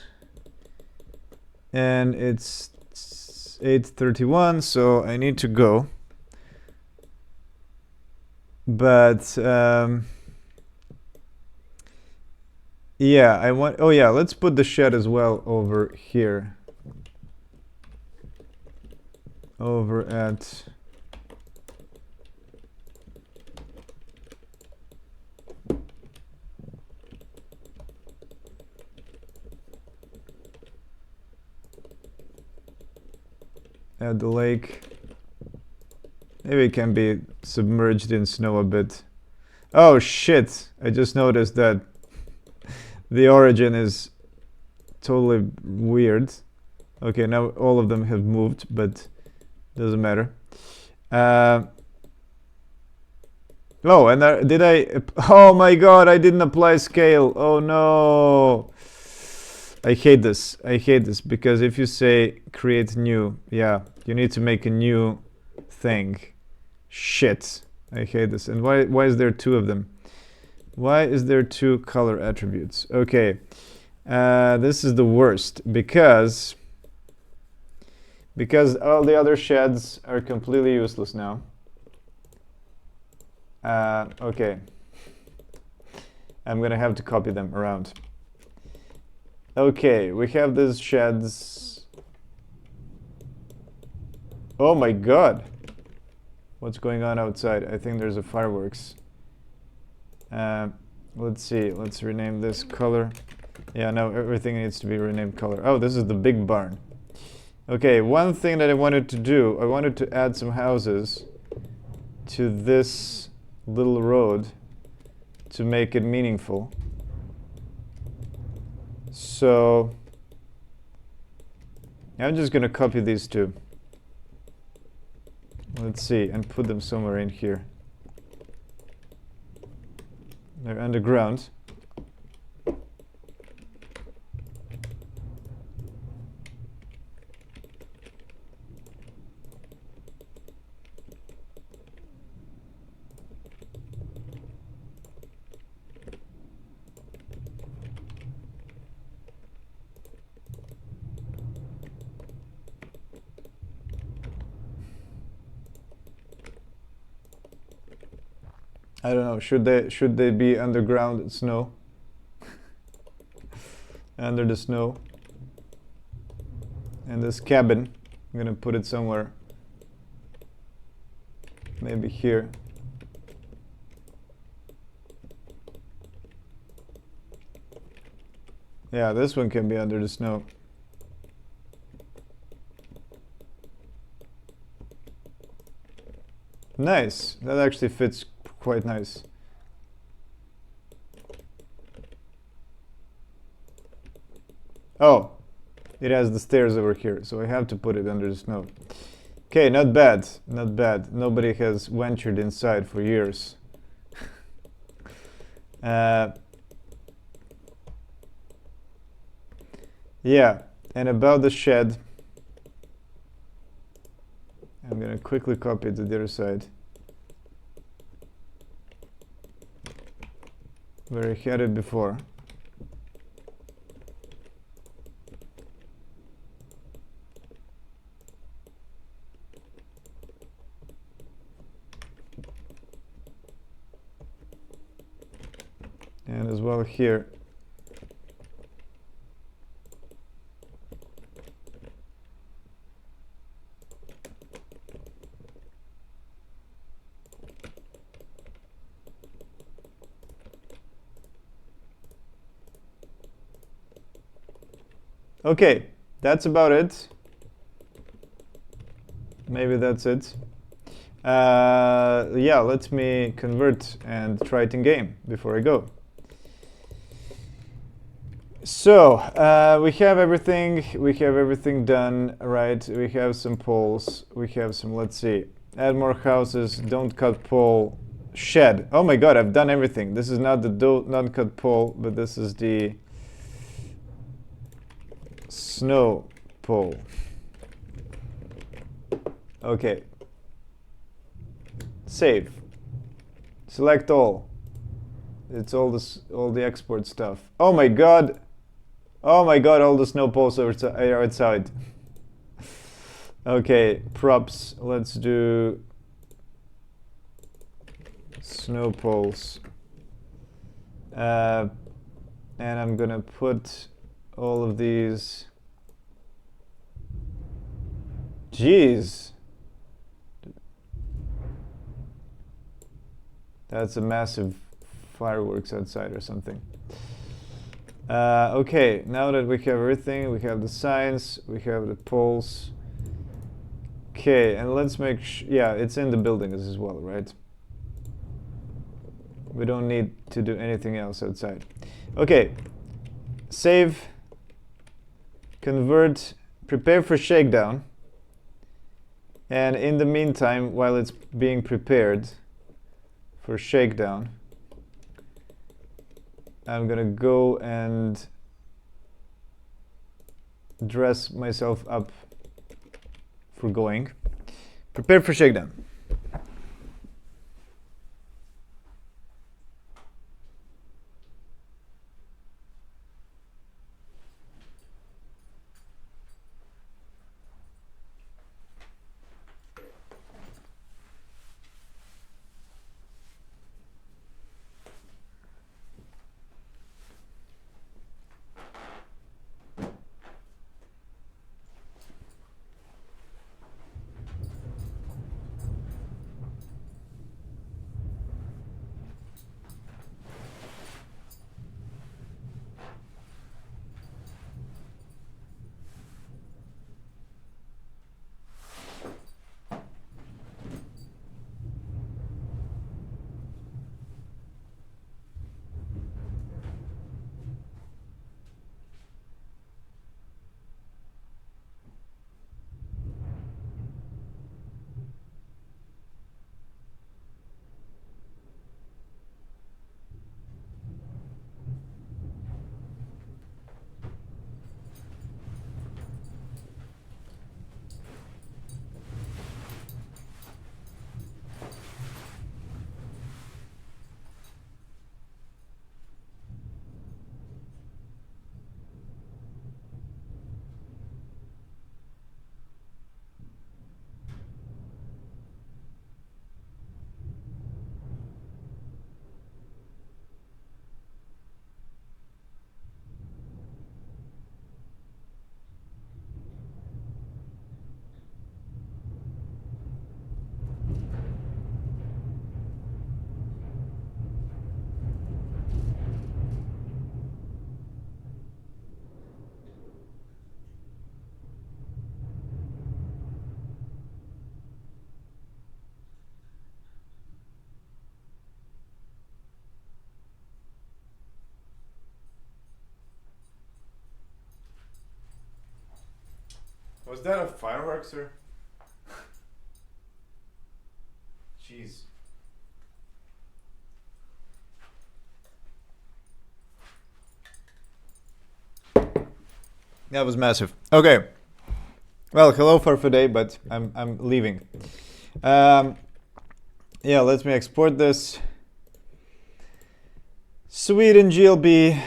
and it's 8:31, so I need to go. But yeah, I want. Oh yeah, let's put the shed as well over here. Over at the lake. Maybe it can be submerged in snow a bit. Oh shit! I just noticed that the origin is totally weird. Okay, now all of them have moved, but doesn't matter. Oh, and did I? Oh my god, I didn't apply scale. Oh no. I hate this. I hate this because if you say create new, yeah, you need to make a new thing. Shit. I hate this. And why is there two of them? Why is there two color attributes? Okay. This is the worst because all the other sheds are completely useless now. Okay. I'm gonna have to copy them around. Okay, we have these sheds. Oh my god. What's going on outside? I think there's a fireworks. Let's see. Let's rename this color. Yeah, no, everything needs to be renamed color. Oh, this is the big barn. Okay, one thing that I wanted to do, I wanted to add some houses to this little road to make it meaningful. So I'm just gonna copy these two. Let's see, and put them somewhere in here. They're underground. I don't know, should they be underground snow? Under the snow. And this cabin, I'm gonna put it somewhere. Maybe here. Yeah, this one can be under the snow. Nice, that actually fits quite nice. Oh, it has the stairs over here, so I have to put it under the snow. Okay, not bad, not bad. Nobody has ventured inside for years. Yeah, and about the shed, I'm gonna quickly copy it to the other side. Where I had it before. And as well here. Okay, that's about it. Maybe that's it. Yeah, let me convert and try it in game before I go. So we have everything done, right? We have some poles, we have some, let's see, add more houses, don't cut pole, shed. Oh my god, I've done everything. This is not the non-cut pole, but this is the snow pole. Okay. Save. Select all. It's all the export stuff. Oh my god! Oh my god! All the snow poles are outside. Okay, props. Let's do snow poles. And I'm gonna put all of these. Jeez. That's a massive fireworks outside or something. Okay, now that we have everything, we have the signs, we have the poles. Okay, and let's make yeah, it's in the buildings as well, right? We don't need to do anything else outside. Okay, save, convert, prepare for shakedown. And in the meantime, while it's being prepared for shakedown, I'm gonna go and dress myself up for going. Prepare for shakedown. Was that a fireworks, sir? Jeez. That was massive. Okay. Well, hello for today, but I'm leaving. Yeah, let me export this. Sweden GLB.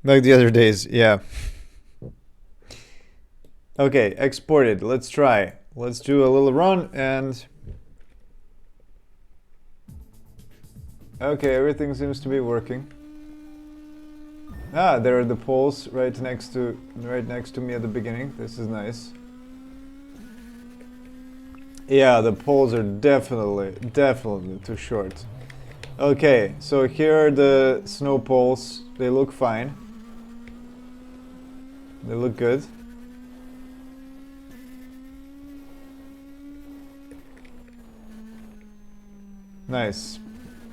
Like the other days, yeah. Okay, exported. Let's try. Let's do a little run and... Okay, everything seems to be working. Ah, there are the poles right next to me at the beginning. This is nice. Yeah, the poles are definitely too short. Okay, so here are the snow poles. They look fine. They look good. Nice.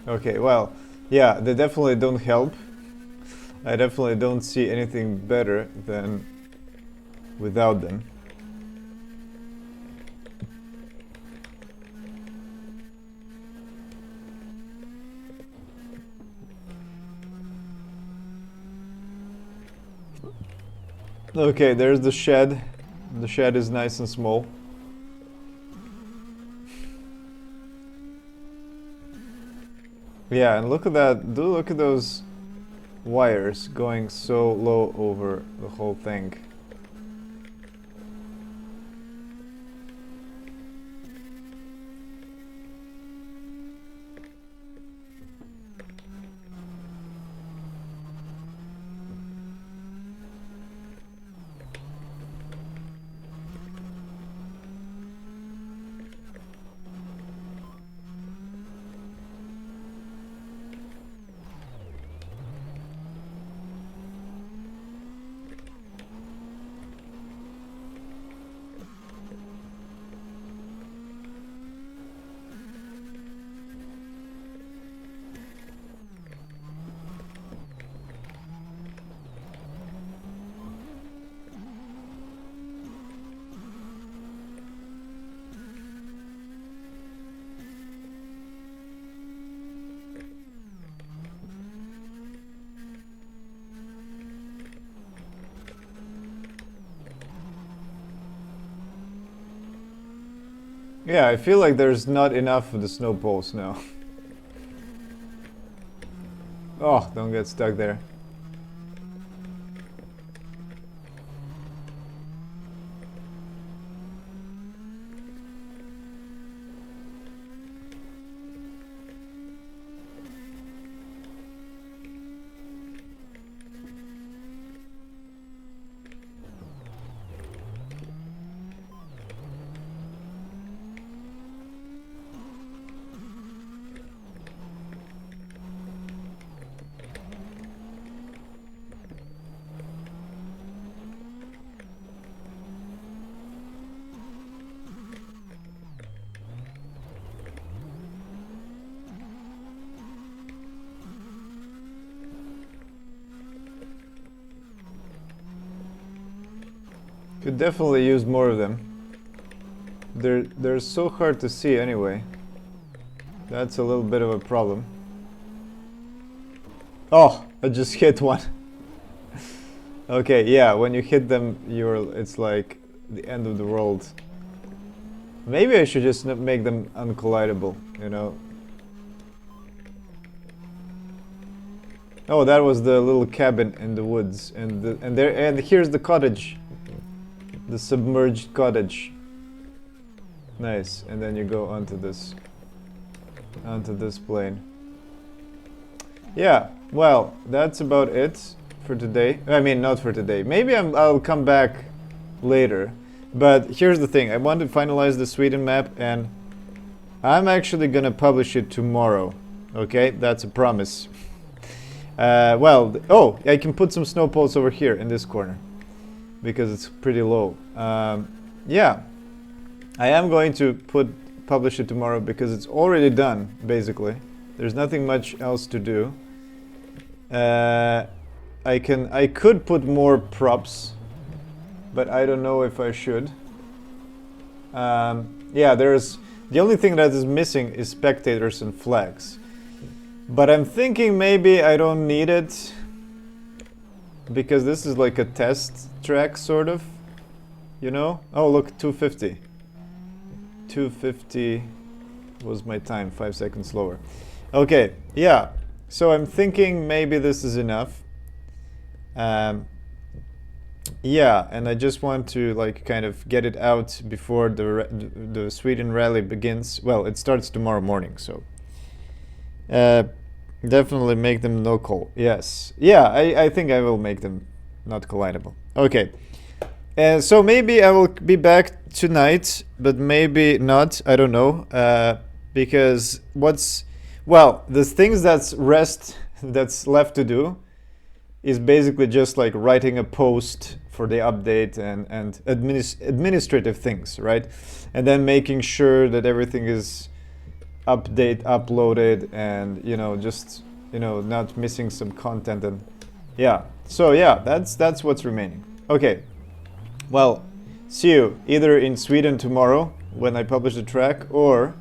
Okay, well, yeah, they definitely don't help. I definitely don't see anything better than without them. Okay, there's the shed. The shed is nice and small. Yeah, and look at that. Do look at those wires going so low over the whole thing. Yeah, I feel like there's not enough of the snow poles now. Oh, don't get stuck there. Could definitely use more of them. They're so hard to see anyway. That's a little bit of a problem. Oh, I just hit one. Okay, yeah, when you hit them, it's like the end of the world. Maybe I should just make them uncollidable, you know? Oh, that was the little cabin in the woods, and here's the cottage. The submerged cottage. Nice, and then you go onto this plane. Yeah, well, that's about it for today. I mean, not for today. Maybe I'll come back later. But here's the thing. I want to finalize the Sweden map, and I'm actually gonna publish it tomorrow. Okay, that's a promise. Oh, I can put some snow poles over here in this corner because it's pretty low. Yeah, I am going to publish it tomorrow because it's already done, basically. There's nothing much else to do. I could put more props, but I don't know if I should. Yeah, the only thing that is missing is spectators and flags. But I'm thinking maybe I don't need it because this is like a test track, sort of. You know? Oh, look, 250. 250 was my time, 5 seconds slower. Okay, yeah. So I'm thinking maybe this is enough. Yeah, and I just want to like kind of get it out before the Sweden rally begins. Well, it starts tomorrow morning, so definitely make them no call. Yes, yeah, I think I will make them not collidable. Okay, so maybe I will be back tonight, but maybe not. I don't know, because the things that's left to do is basically just like writing a post for the update and administrative things, right? And then making sure that everything is uploaded, and just not missing some content, and yeah. So yeah, that's what's remaining. Okay. Well, see you either in Sweden tomorrow when I publish the track, or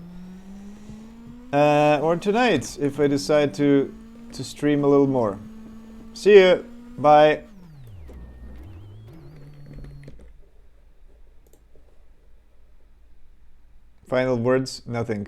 tonight if I decide to stream a little more. See you. Bye. Final words? Nothing.